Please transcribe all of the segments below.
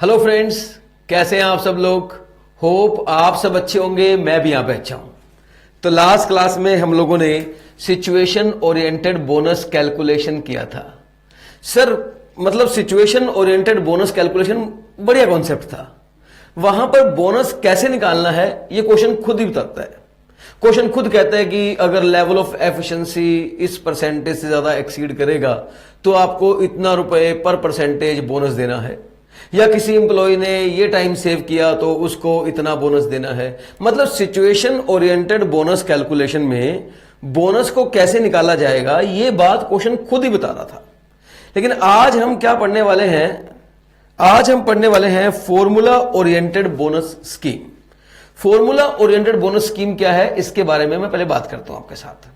Hello friends, कैसे हैं आप सब लोग। होप आप सब अच्छे होंगे, मैं भी यहां पे अच्छा हूं। तो लास्ट क्लास में हम लोगों ने सिचुएशन ओरिएंटेड बोनस कैलकुलेशन किया था। सर मतलब सिचुएशन ओरिएंटेड बोनस कैलकुलेशन बढ़िया कॉन्सेप्ट था। वहां पर बोनस कैसे निकालना है ये क्वेश्चन खुद ही बताता है। क्वेश्चन खुद कहता है कि अगर लेवल ऑफ एफिशिएंसी इस परसेंटेज से ज्यादा एक्सीड करेगा तो आपको इतना रुपए पर परसेंटेज बोनस देना है, या किसी एम्प्लॉय ने ये टाइम सेव किया तो उसको इतना बोनस देना है। मतलब सिचुएशन ओरिएंटेड बोनस कैलकुलेशन में बोनस को कैसे निकाला जाएगा ये बात क्वेश्चन खुद ही बता रहा था। लेकिन आज हम क्या पढ़ने वाले हैं, आज हम पढ़ने वाले हैं formula oriented bonus scheme. Formula oriented bonus scheme क्या है इसके बारे में मैं पहले बात करता हूं आपके साथ।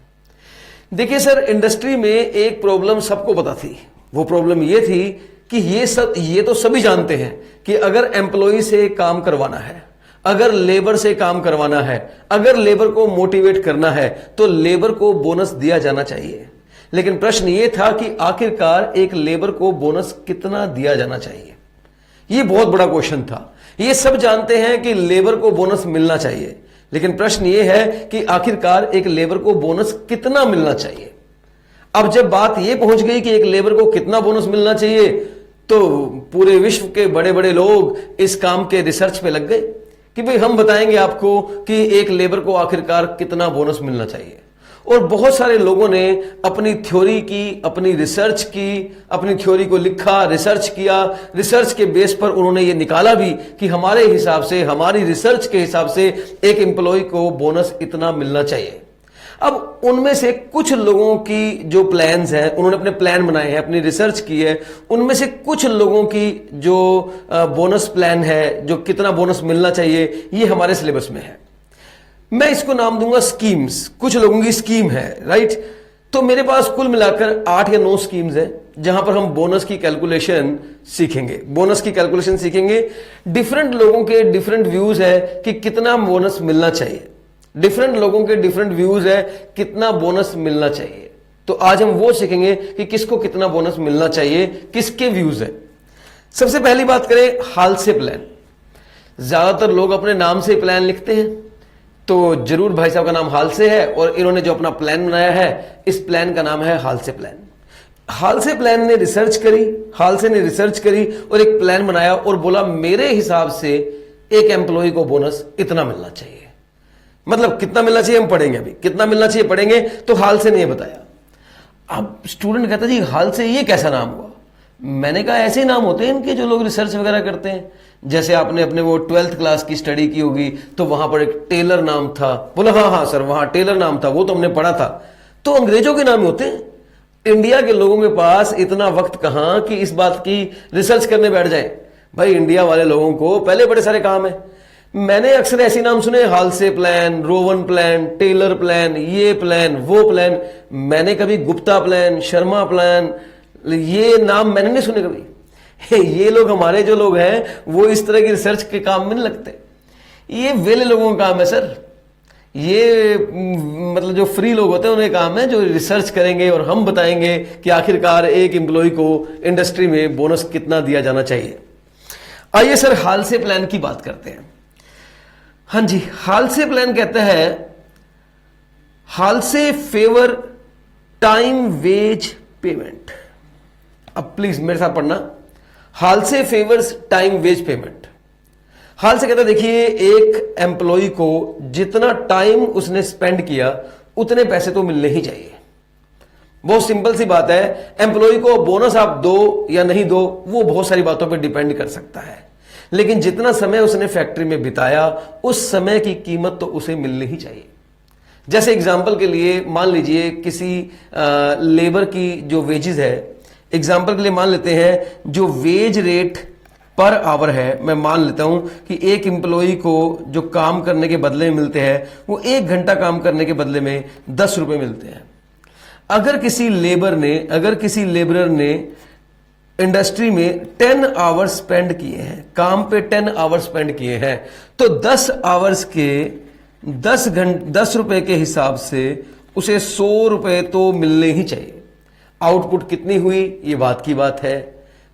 देखिए सर, इंडस्ट्री में एक प्रॉब्लम सबको पता थी। वो प्रॉब्लम ये थी कि ये तो सभी जानते हैं कि अगर एम्प्लॉय से काम करवाना है, अगर लेबर से काम करवाना है, अगर लेबर को मोटिवेट करना है तो लेबर को बोनस दिया जाना चाहिए। लेकिन प्रश्न ये था कि आखिरकार एक लेबर को बोनस कितना दिया जाना चाहिए। ये बहुत बड़ा क्वेश्चन था। ये सब जानते हैं कि लेबर को बोनस मिलना चाहिए, लेकिन प्रश्न ये है कि आखिरकार एक लेबर को बोनस कितना मिलना चाहिए। अब जब बात ये पहुंच गई कि एक लेबर को कितना बोनस मिलना चाहिए तो पूरे विश्व के बड़े बड़े लोग इस काम के रिसर्च पे लग गए कि भाई हम बताएंगे आपको कि एक लेबर को आखिरकार कितना बोनस मिलना चाहिए। और बहुत सारे लोगों ने अपनी थ्योरी की, अपनी रिसर्च की, अपनी थ्योरी को लिखा, रिसर्च किया। रिसर्च के बेस पर उन्होंने ये निकाला भी कि हमारे हिसाब से, हमारी रिसर्च के हिसाब से एक एम्प्लॉय को बोनस इतना मिलना चाहिए। अब उनमें से कुछ लोगों की जो प्लान्स हैं, उन्होंने अपने प्लान बनाए हैं, अपनी रिसर्च की है। उनमें से कुछ लोगों की जो बोनस प्लान है, जो कितना बोनस मिलना चाहिए, ये हमारे सिलेबस में है। मैं इसको नाम दूंगा स्कीम्स। कुछ लोगों की स्कीम है, राइट। तो मेरे पास कुल मिलाकर 8 या 9 स्कीम्स हैं जहां पर हम बोनस की कैलकुलेशन सीखेंगे। बोनस की कैलकुलेशन सीखेंगे। डिफरेंट लोगों के डिफरेंट व्यूज है कि कितना बोनस मिलना चाहिए। डिफरेंट लोगों के डिफरेंट व्यूज है कितना बोनस मिलना चाहिए। तो आज हम वो सीखेंगे कि किसको कितना बोनस मिलना चाहिए, किसके व्यूज है। सबसे पहली बात करें हाल से प्लान। ज्यादातर लोग अपने नाम से प्लान लिखते हैं, तो जरूर भाई साहब का नाम हाल से है और इन्होंने जो अपना प्लान बनाया है इस प्लान का नाम है हाल से प्लान। हाल से प्लान ने रिसर्च करी, हाल से ने रिसर्च करी और एक प्लान बनाया और बोला मेरे हिसाब से एक एम्प्लॉय को बोनस इतना मिलना चाहिए। मतलब कितना मिलना चाहिए हम पढ़ेंगे, अभी कितना मिलना चाहिए पढ़ेंगे। तो हाल से ने बताया। अब स्टूडेंट कहता जी हाल से ये कैसा नाम हुआ। मैंने कहा ऐसे ही नाम होते हैं इनके जो लोग रिसर्च वगैरह करते हैं। जैसे आपने अपने वो 12th क्लास की स्टडी की होगी तो वहां पर एक टेलर नाम था। बोला हाँ सर वहां टेलर नाम था, वो तो हमने पढ़ा था। तो अंग्रेजों के नाम होते हैं। इंडिया के लोगों के पास इतना वक्त कहां कि इस बात की रिसर्च करने बैठ जाए। भाई इंडिया वाले लोगों को पहले बड़े सारे काम है। मैंने अक्सर ऐसे नाम सुने, Halsey plan, Rowan plan, Taylor plan, ये प्लान, वो प्लान। मैंने कभी गुप्ता प्लान, शर्मा प्लान, ये नाम मैंने नहीं सुने कभी। ये लोग, हमारे जो लोग हैं वो इस तरह की रिसर्च के काम में नहीं लगते। ये वेले लोगों का काम है सर। ये मतलब जो फ्री लोग होते हैं उन्हें काम है जो रिसर्च करेंगे और हम बताएंगे कि आखिरकार एक एम्प्लॉय को इंडस्ट्री में बोनस कितना दिया जाना चाहिए। आइए सर हाल से प्लान की बात करते हैं। हाँ जी, हाल से प्लान कहता है हाल से फेवर टाइम वेज पेमेंट। अब प्लीज मेरे साथ पढ़ना। हाल से फेवर्स टाइम वेज पेमेंट। हाल से कहता है देखिए एक एम्प्लॉय को जितना टाइम उसने स्पेंड किया उतने पैसे तो मिलने ही चाहिए। बहुत सिंपल सी बात है। एम्प्लॉय को बोनस आप दो या नहीं दो वो बहुत सारी बातों पर डिपेंड कर सकता है, लेकिन जितना समय उसने फैक्ट्री में बिताया उस समय की कीमत तो उसे मिलनी ही चाहिए। जैसे एग्जांपल के लिए मान लीजिए किसी लेबर की जो वेजेस है, एग्जांपल के लिए मान लेते हैं जो वेज रेट पर आवर है, मैं मान लेता हूं कि एक एम्प्लॉय को जो काम करने के बदले में मिलते हैं वो 1 घंटा काम करने के बदले में 10 रुपए मिलते हैं। अगर किसी लेबरर ने इंडस्ट्री में 10 आवर्स स्पेंड किए हैं, काम पे 10 आवर्स स्पेंड किए हैं, तो 10 आवर्स के 10 रुपए के हिसाब से उसे 100 रुपए तो मिलने ही चाहिए। आउटपुट कितनी हुई ये बात की बात है।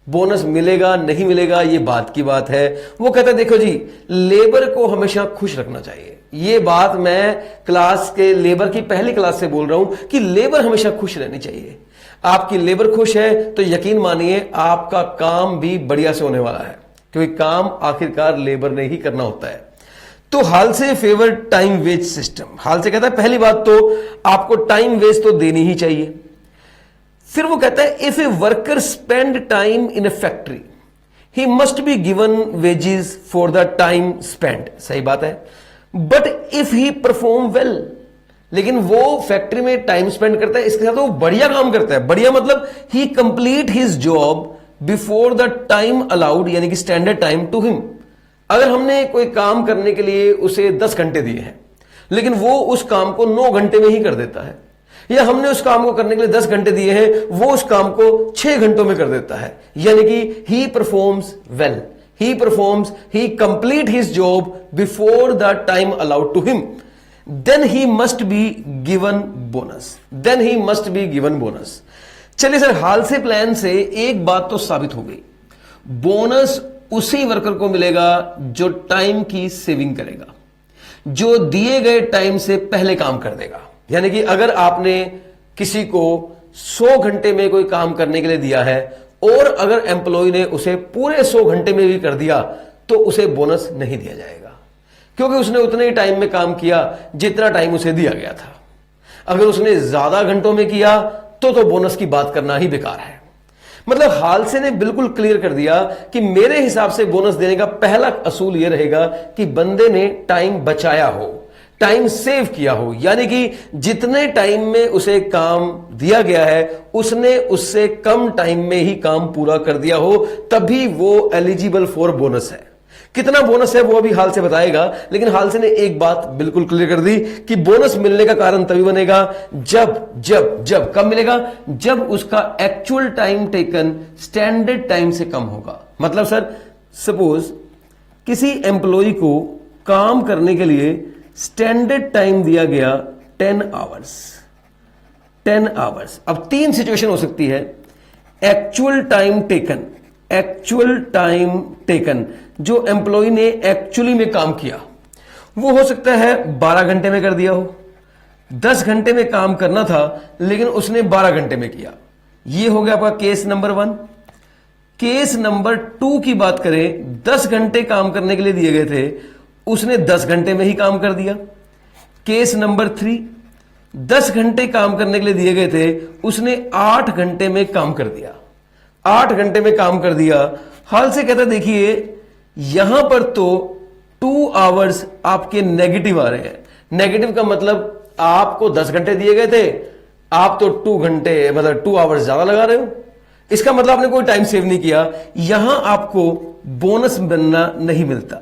बोनस मिलेगा नहीं मिलेगा ये बात की बात है। वो कहता है देखो जी, लेबर को हमेशा खुश रखना चाहिए। ये बात मैं क्लास के लेबर की पहली क्लास से बोल रहा हूं कि लेबर हमेशा खुश रहनी चाहिए। आपकी लेबर खुश है तो यकीन मानिए आपका काम भी बढ़िया से होने वाला है, क्योंकि काम आखिरकार लेबर ने ही करना होता है। तो हाल से फेवर टाइम वेज सिस्टम। हाल से कहता है पहली बात तो आपको टाइम वेज तो देनी ही चाहिए। फिर वो कहता है if a worker spend time in A factory he must be given wages for the time spend. सही बात है, but if he perform well, लेकिन वो फैक्ट्री में टाइम स्पेंड करता है, इसके साथ वो बढ़िया काम करता है। बढ़िया मतलब ही complete his job before the time allowed, यानी कि स्टैंडर्ड टाइम टू हिम। अगर हमने कोई काम करने के लिए उसे 10 घंटे दिए हैं लेकिन वो उस काम को 9 घंटे में ही कर देता है, या हमने उस काम को करने के लिए 10 घंटे दिए हैं वो उस काम को 6 घंटों में कर देता है, यानी कि he performs well, he complete his job before the time allowed to him, then he must be given bonus. चलिए सर, हाल से प्लान से एक बात तो साबित हो गई, बोनस उसी वर्कर को मिलेगा जो टाइम की सेविंग करेगा, जो दिए गए टाइम से पहले काम कर देगा। यानी कि अगर आपने किसी को 100 घंटे में कोई काम करने के लिए दिया है और अगर एम्प्लॉय ने उसे पूरे 100 घंटे में भी कर दिया तो उसे बोनस नहीं दिया जाएगा, क्योंकि उसने उतने ही टाइम में काम किया जितना टाइम उसे दिया गया था। अगर उसने ज्यादा घंटों में किया तो बोनस की बात करना ही बेकार है। मतलब हाल से ने बिल्कुल क्लियर कर दिया कि मेरे हिसाब से बोनस देने का पहला असूल यह रहेगा कि बंदे ने टाइम बचाया हो, टाइम सेव किया हो, यानी कि जितने टाइम में उसे काम दिया गया है उसने उससे कम टाइम में ही काम पूरा कर दिया हो, तभी वो एलिजिबल फॉर बोनस है। कितना बोनस है वो अभी हाल से बताएगा, लेकिन हाल से ने एक बात बिल्कुल क्लियर कर दी कि बोनस मिलने का कारण तभी बनेगा जब कब मिलेगा, जब उसका actual time taken standard time से कम होगा। मतलब सर, सपोज किसी एम्प्लॉय को काम करने के लिए स्टैंडर्ड टाइम दिया गया 10 आवर्स। अब 3 सिचुएशन हो सकती है। एक्चुअल टाइम टेकन जो एम्प्लॉय ने एक्चुअली में काम किया वो हो सकता है 12 घंटे में कर दिया हो। 10 घंटे में काम करना था लेकिन उसने 12 घंटे में किया। ये हो गया आपका केस नंबर 1। केस नंबर 2 की बात करें, 10 घंटे काम करने के लिए दिए गए थे, उसने 10 घंटे में ही काम कर दिया। केस नंबर 3, 10 घंटे काम करने के लिए दिए गए थे, उसने 8 घंटे में काम कर दिया। 8 घंटे में काम कर दिया। हाल से कहता देखिए यहां पर तो 2 आवर्स आपके नेगेटिव आ रहे हैं। नेगेटिव का मतलब आपको 10 घंटे दिए गए थे, आप तो 2 घंटे मतलब 2 आवर्स ज्यादा लगा रहे हो। इसका मतलब आपने कोई टाइम सेव नहीं किया। यहां आपको बोनस बनना नहीं मिलता,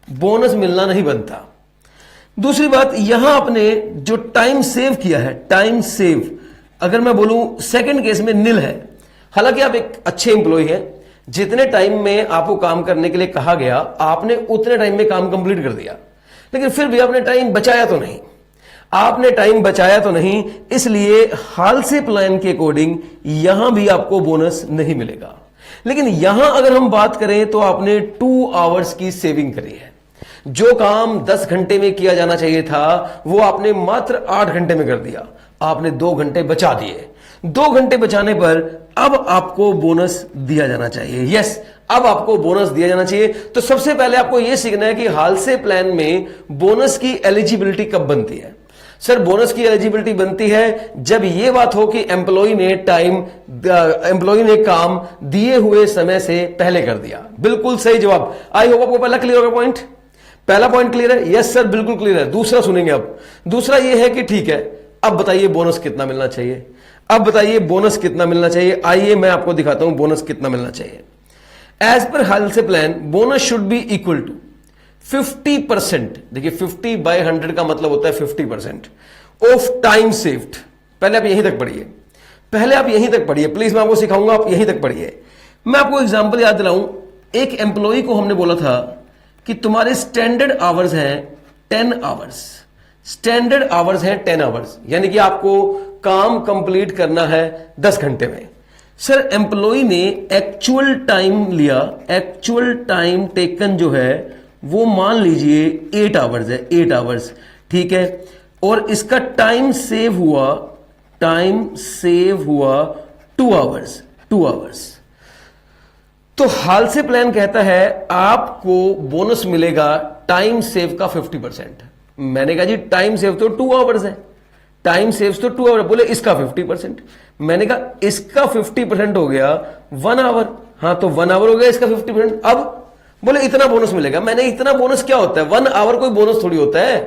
बोनस मिलना नहीं बनता। दूसरी बात, यहां आपने जो टाइम सेव किया है, टाइम सेव अगर मैं बोलूं सेकंड केस में निल है। हालांकि आप एक अच्छे एम्प्लॉय हैं, जितने टाइम में आपको काम करने के लिए कहा गया आपने उतने टाइम में काम कंप्लीट कर दिया, लेकिन फिर भी आपने टाइम बचाया तो नहीं। इसलिए हाल से प्लान के अकॉर्डिंग यहां भी आपको बोनस नहीं मिलेगा। लेकिन यहां अगर हम बात करें तो आपने 2 आवर्स की सेविंग करी है। जो काम 10 घंटे में किया जाना चाहिए था वो आपने मात्र 8 घंटे में कर दिया। आपने 2 घंटे बचा दिए। 2 घंटे बचाने पर अब आपको बोनस दिया जाना चाहिए। यस, अब आपको बोनस दिया जाना चाहिए। तो सबसे पहले आपको यह सीखना है कि हाल से प्लान में बोनस की एलिजिबिलिटी कब बनती है। सर, बोनस की एलिजिबिलिटी बनती है जब यह बात हो कि एम्प्लॉय ने काम दिए हुए समय से पहले कर दिया। बिल्कुल सही जवाब। आई होप आपको पहला क्लियर होगा पॉइंट। पहला पॉइंट क्लियर है? यस सर, बिल्कुल क्लियर है। दूसरा सुनेंगे अब। दूसरा यह है कि ठीक है, अब बताइए बोनस कितना मिलना चाहिए। आइए मैं आपको दिखाता हूं बोनस कितना मिलना चाहिए। As per Halsey plan bonus should be equal to 50%। देखिए 50/100 का मतलब होता है 50% ऑफ टाइम सेव्ड। पहले आप यहीं तक पढ़िए, प्लीज मैं आपको सिखाऊंगा, आप यहीं तक पढ़िए। मैं आपको एग्जांपल याद दिलाऊं। एक एम्प्लॉय को हमने बोला था कि तुम्हारे स्टैंडर्ड आवर्स हैं 10 आवर्स, यानी कि आपको काम कंप्लीट करना है 10 घंटे में। सर एम्प्लॉय ने एक्चुअल टाइम लिया, एक्चुअल टाइम टेकन जो है वो मान लीजिए 8 आवर्स है, 8 आवर्स, ठीक है, और इसका टाइम सेव हुआ 2 आवर्स, 2 आवर्स। तो हाल से प्लान कहता है आपको बोनस मिलेगा टाइम सेव का 50%। मैंने कहा जी टाइम सेव तो 2 आवर्स है, टाइम सेव्स तो 2 आवर, बोले इसका 50%। मैंने कहा इसका 50% हो गया 1 आवर, हाँ तो 1 आवर हो गया इसका 50%। अब बोले इतना बोनस मिलेगा। मैंने इतना बोनस क्या होता है, 1 आवर कोई बोनस थोड़ी होता है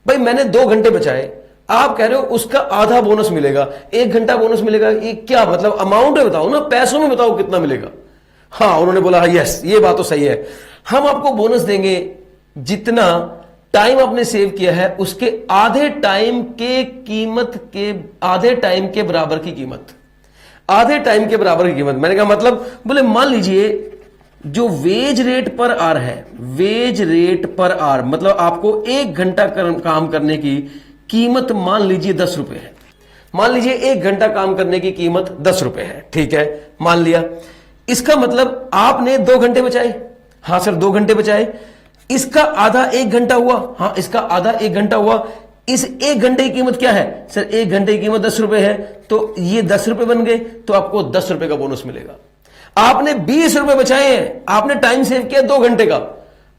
भाई, मैंने 2 घंटे बचाए, आप कह रहे हो उसका आधा बोनस मिलेगा, 1 घंटा बोनस मिलेगा, ये क्या मतलब अमाउंट है बताओ ना, पैसों में बताओ कितना मिलेगा। हाँ उन्होंने बोला यस ये बात तो सही है, हम आपको बोनस देंगे जितना टाइम आपने सेव किया है उसके आधे टाइम के कीमत के, आधे टाइम के बराबर की कीमत, आधे टाइम के बराबर की कीमत। मैंने कहा मतलब, बोले मान लीजिए जो वेज रेट पर आर है, वेज रेट पर आर मतलब आपको 1 घंटा काम करने की कीमत मान लीजिए 10 रुपए है, मान लीजिए 1 घंटा काम करने की कीमत 10 रुपए है, ठीक है, मान लिया। इसका मतलब आपने 2 घंटे बचाए, हाँ सर 2 घंटे बचाए, इसका आधा 1 घंटा हुआ, हाँ इसका आधा 1 घंटा हुआ। इस 1 घंटे की कीमत क्या है सर, 1 घंटे की कीमत 10 रुपए है, तो ये 10 रुपए बन गए, तो आपको 10 रुपए का बोनस मिलेगा। आपने 20 रुपए बचाए हैं, आपने टाइम सेव किया 2 घंटे का,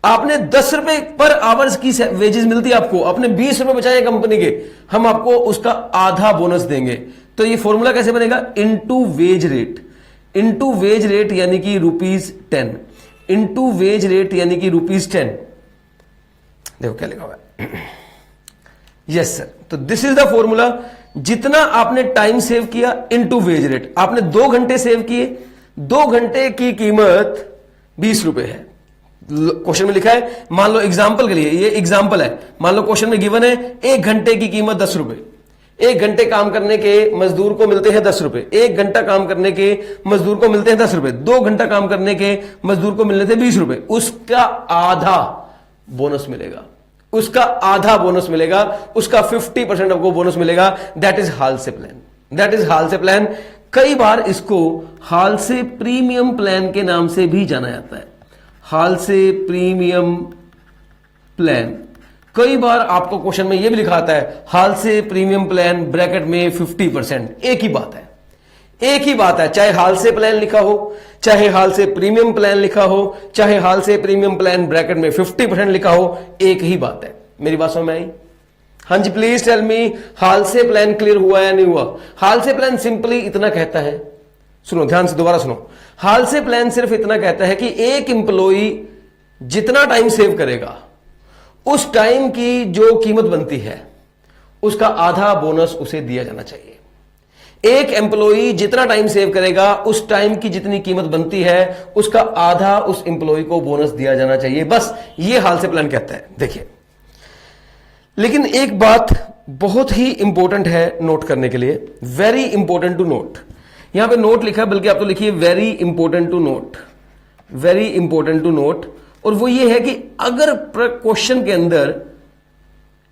आपने 10 रुपए पर आवर्स की वेजेस मिलती है आपको, आपने 20 रुपए बचाए कंपनी के, हम आपको उसका आधा बोनस देंगे। तो ये फॉर्मूला कैसे बनेगा, into wage rate, into wage rate यानी कि ₹10, इनटू वेज रेट यानी कि ₹10। देखो क्या लिखा हुआ है, यस सर। तो दिस इज द फॉर्मूला, जितना आपने टाइम सेव किया इनटू वेज रेट। आपने 2 घंटे सेव किए, 2 घंटे की कीमत 20 रुपए है, क्वेश्चन में लिखा है। मान लो एग्जांपल के लिए, ये एग्जांपल है, मान लो क्वेश्चन में गिवन है 1 घंटे की कीमत 10 रुपए, 1 घंटे काम करने के मजदूर को मिलते हैं 10 रुपए, 1 घंटा काम करने के मजदूर को मिलते हैं 10 रुपए, 2 घंटा काम करने के मजदूर को मिलने थे 20 रुपए, उसका आधा बोनस मिलेगा, उसका आधा बोनस मिलेगा, उसका 50% आपको बोनस मिलेगा। दैट इज हाल से प्लान, दैट इज हाल से प्लान। कई बार इसको हाल से प्रीमियम प्लान के नाम से भी जाना जाता है, हाल से प्रीमियम प्लान। कई बार आपको क्वेश्चन में यह भी लिखा आता है हाल से प्रीमियम प्लान ब्रैकेट में 50%। एक ही बात है, एक ही बात है, चाहे हाल से प्लान लिखा हो, चाहे हाल से प्रीमियम प्लान लिखा हो, चाहे हाल से प्रीमियम प्लान ब्रैकेट में 50% लिखा हो, एक ही बात है। मेरी बात समझ में आई? हाँ जी, प्लीज टेल मी, हाल से प्लान क्लियर हुआ या नहीं हुआ? हाल से प्लान सिंपली इतना कहता है, सुनो ध्यान से, दोबारा सुनो। हाल से प्लान सिर्फ इतना कहता है कि एक एम्प्लॉई जितना टाइम सेव करेगा उस टाइम की जो कीमत बनती है उसका आधा बोनस उसे दिया जाना चाहिए। एक एम्प्लॉई जितना टाइम सेव करेगा उस टाइम की जितनी कीमत बनती है उसका आधा उस एम्प्लॉई को बोनस दिया जाना चाहिए। बस ये हाल से प्लान कहता है। देखिए, लेकिन एक बात बहुत ही इंपॉर्टेंट है नोट करने के लिए, वेरी इंपॉर्टेंट टू नोट। यहां पे नोट लिखा है, बल्कि आप तो लिखिए very important to note, very important to note. और वो ये है कि अगर क्वेश्चन के अंदर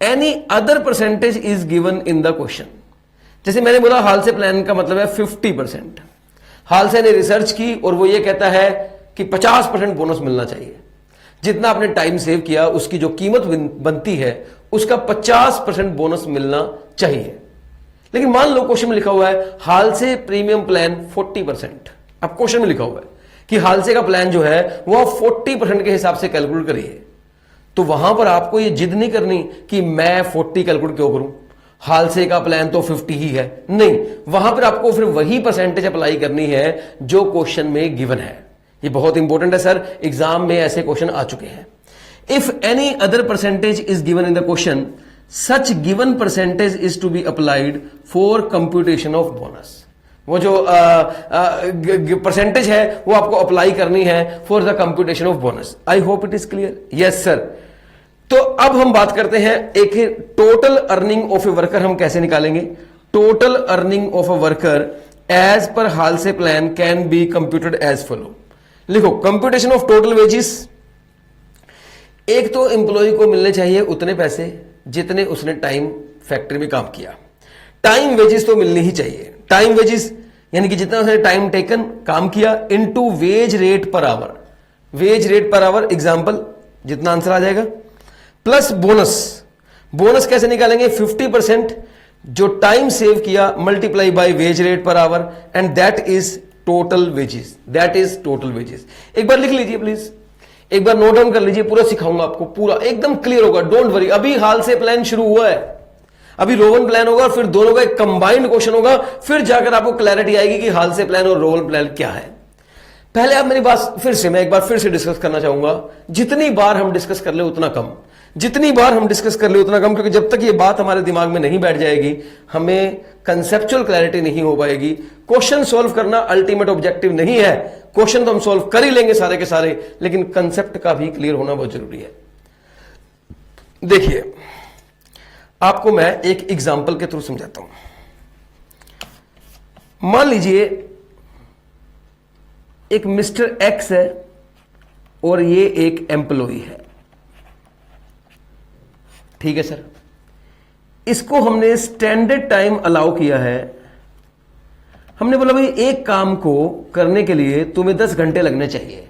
any other percentage is given in the question, जैसे मैंने बोला हाल से प्लान का मतलब है 50%, हाल से ने रिसर्च की और वो ये कहता है कि 50% बोनस मिलना चाहिए। जितना आपने टाइम सेव किया उसकी जो कीमत बनती है उसका 50% बोनस मिलना चाहिए। लेकिन मान लो क्वेश्चन में लिखा हुआ है हाल से प्रीमियम प्लान 40%। अब क्वेश्चन में लिखा हुआ है कि हाल से का प्लान जो है वो आप 40% के हिसाब से कैलकुलेट करिए, तो वहां पर आपको ये जिद नहीं करनी कि मैं 40 कैलकुलेट क्यों करूं, हाल से का प्लान तो 50 ही है। नहीं, वहां पर आपको फिर वही परसेंटेज अप्लाई करनी है जो क्वेश्चन में गिवन है। ये बहुत इंपॉर्टेंट है सर, एग्जाम में ऐसे क्वेश्चन आ चुके हैं। If any other percentage is given in the question, such given percentage is to be applied for computation of bonus. वो जो परसेंटेज है वो आपको अप्लाई करनी है for the computation of bonus. I hope it is clear. Yes sir. तो अब हम बात करते हैं एक total earning of a worker हम कैसे निकालेंगे। Total earning of a worker as per Halsey plan can be computed as follow. लिखो, कंप्यूटेशन ऑफ टोटल वेजेस। एक तो एम्प्लॉय को मिलने चाहिए उतने पैसे जितने उसने टाइम फैक्ट्री में काम किया। टाइम वेजेस तो मिलनी ही चाहिए। टाइम वेजेस यानी कि जितना उसने टाइम टेकन काम किया into wage rate per our, veg rate per our example जितना आंसर आ जाएगा, प्लस बोनस। बोनस कैसे निकालेंगे? 50% जो टाइम सेव किया multiply by veg rate per hour and that is total wages, that is total wages. एक बार लिख लीजिए please, एक बार नोट डाउन कर लीजिए, पूरा सिखाऊंगा आपको, पूरा एकदम क्लियर होगा, डोंट वरी। अभी हाल से प्लान शुरू हुआ है, अभी रोवन प्लान होगा, फिर दोनों का एक कंबाइंड क्वेश्चन होगा, फिर जाकर आपको क्लैरिटी आएगी कि हाल से प्लान और रोवन प्लान क्या है। पहले आप मेरी बात फिर से, मैं एक बार फिर से डिस्कस करना चाहूंगा, जितनी बार हम डिस्कस कर ले उतना कम, जितनी बार हम डिस्कस कर ले उतना कम, क्योंकि जब तक ये बात हमारे दिमाग में नहीं बैठ जाएगी हमें कंसेप्चुअल क्लैरिटी नहीं हो पाएगी। क्वेश्चन सॉल्व करना अल्टीमेट ऑब्जेक्टिव नहीं है, क्वेश्चन तो हम सॉल्व कर ही लेंगे सारे के सारे, लेकिन कंसेप्ट का भी क्लियर होना बहुत जरूरी है। देखिए आपको मैं एक एग्जांपल के थ्रू समझाता हूं। मान लीजिए एक मिस्टर एक्स है और ये एक एम्प्लॉई है, ठीक है सर। इसको हमने स्टैंडर्ड टाइम अलाउ किया है, हमने बोला भाई एक काम को करने के लिए तुम्हें 10 घंटे लगने चाहिए।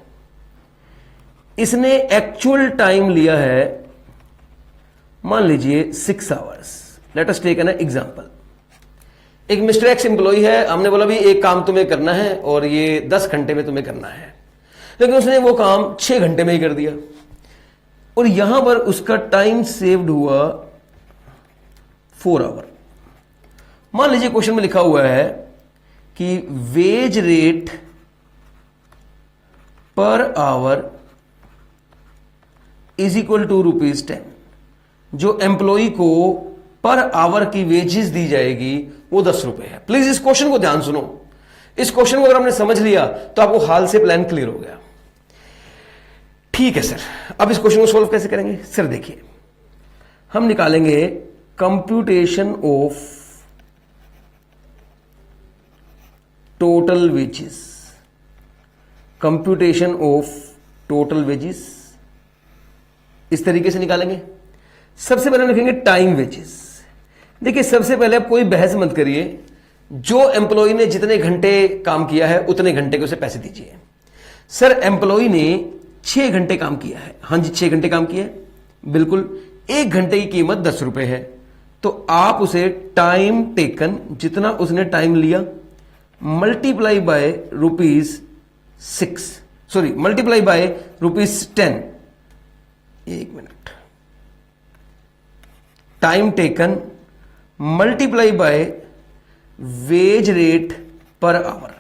इसने एक्चुअल टाइम लिया है मान लीजिए 6 hours. Let us take an example. एक मिस्टर एक्स एम्प्लॉई है, हमने बोला भाई एक काम तुम्हें करना है और ये 10 घंटे में तुम्हें करना है, लेकिन उसने वो काम 6 घंटे में ही कर दिया और यहां पर उसका टाइम सेव्ड हुआ 4 आवर। मान लीजिए क्वेश्चन में लिखा हुआ है कि wage rate per hour is equal to ₹10। जो एम्प्लॉई को पर आवर की वेजेस दी जाएगी वो 10 रुपए है। प्लीज इस क्वेश्चन को ध्यान सुनो, इस क्वेश्चन को अगर हमने समझ लिया तो आपको हाल से प्लान क्लियर हो गया। ठीक है सर, अब इस क्वेश्चन को सोल्व कैसे करेंगे? सर देखिए, हम निकालेंगे computation of total wages, computation of total wages इस तरीके से निकालेंगे। सबसे पहले लिखेंगे टाइम वेजेस। देखिए सबसे पहले आप कोई बहस मत करिए, जो एम्प्लॉय ने जितने घंटे काम किया है उतने घंटे के उसे पैसे दीजिए। सर एम्प्लॉय ने 6 घंटे काम किया है, हाँ जी 6 घंटे काम किया है, बिल्कुल 1 घंटे की कीमत 10 रुपए है, तो आप उसे टाइम टेकन जितना उसने टाइम लिया मल्टीप्लाई बाय मल्टीप्लाई बाय ₹10। एक minute, time taken multiply by veg rate per our,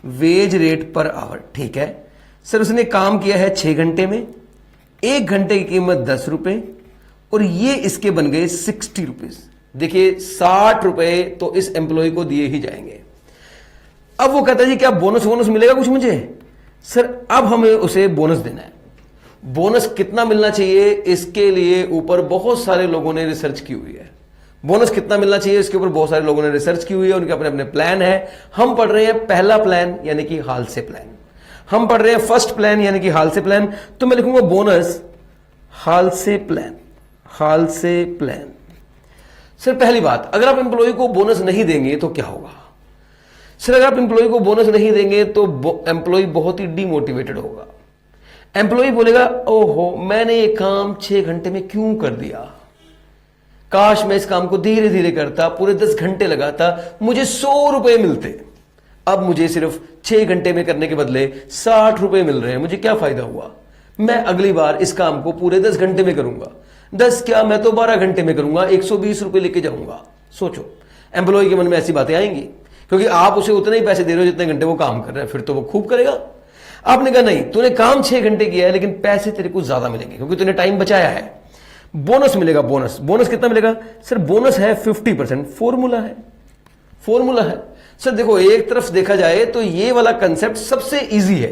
veg rate per our, ठीक है सर। उसने काम किया है 6 घंटे में, 1 घंटे की कीमत 10 रुपए और ये इसके बन गए 60 रुपीज। देखिए 60 रुपए तो इस एम्प्लॉय को दिए ही जाएंगे। अब वो कहता है जी क्या बोनस मिलेगा कुछ मुझे? सर अब हमें उसे बोनस देना है। बोनस कितना मिलना चाहिए इसके लिए ऊपर बहुत सारे लोगों ने रिसर्च की हुई है। बोनस कितना मिलना चाहिए इसके ऊपर बहुत सारे लोगों ने रिसर्च की हुई है, उनके अपने अपने प्लान है। हम पढ़ रहे हैं पहला प्लान यानी कि हाल से प्लान, हम पढ़ रहे हैं फर्स्ट प्लान यानी कि हाल से प्लान। तो मैं लिखूंगा बोनस हाल से प्लान, हाल से प्लान। सर पहली बात, अगर आप एम्प्लॉय को बोनस नहीं देंगे तो क्या होगा? सर अगर आप एम्प्लॉय को बोनस नहीं देंगे तो एम्प्लॉय बहुत ही डिमोटिवेटेड होगा। एम्प्लॉय बोलेगा ओहो मैंने ये काम 6 घंटे में क्यों कर दिया, काश मैं इस काम को धीरे धीरे करता, पूरे 10 घंटे लगाता, मुझे 100 रुपए मिलते। अब मुझे सिर्फ 6 घंटे में करने के बदले 60 रुपए मिल रहे हैं, मुझे क्या फायदा हुआ? मैं अगली बार इस काम को पूरे 10 घंटे में करूंगा। 10 क्या, मैं तो 12 घंटे में करूंगा, 120 रुपए लेके जाऊंगा। सोचो एम्प्लॉय के मन में ऐसी बातें आएंगी, क्योंकि आप उसे उतने ही पैसे दे रहे हो जितने घंटे वो काम कर रहा है, फिर तो वो खूब करेगा। आपने कहा नहीं, तूने काम 6 घंटे किया है लेकिन पैसे तेरे को ज्यादा मिलेंगे क्योंकि तूने टाइम बचाया है। बोनस मिलेगा, बोनस कितना मिलेगा? सर बोनस है 50%, फॉर्मूला है। सर देखो एक तरफ देखा जाए तो ये वाला कंसेप्ट सबसे इजी है।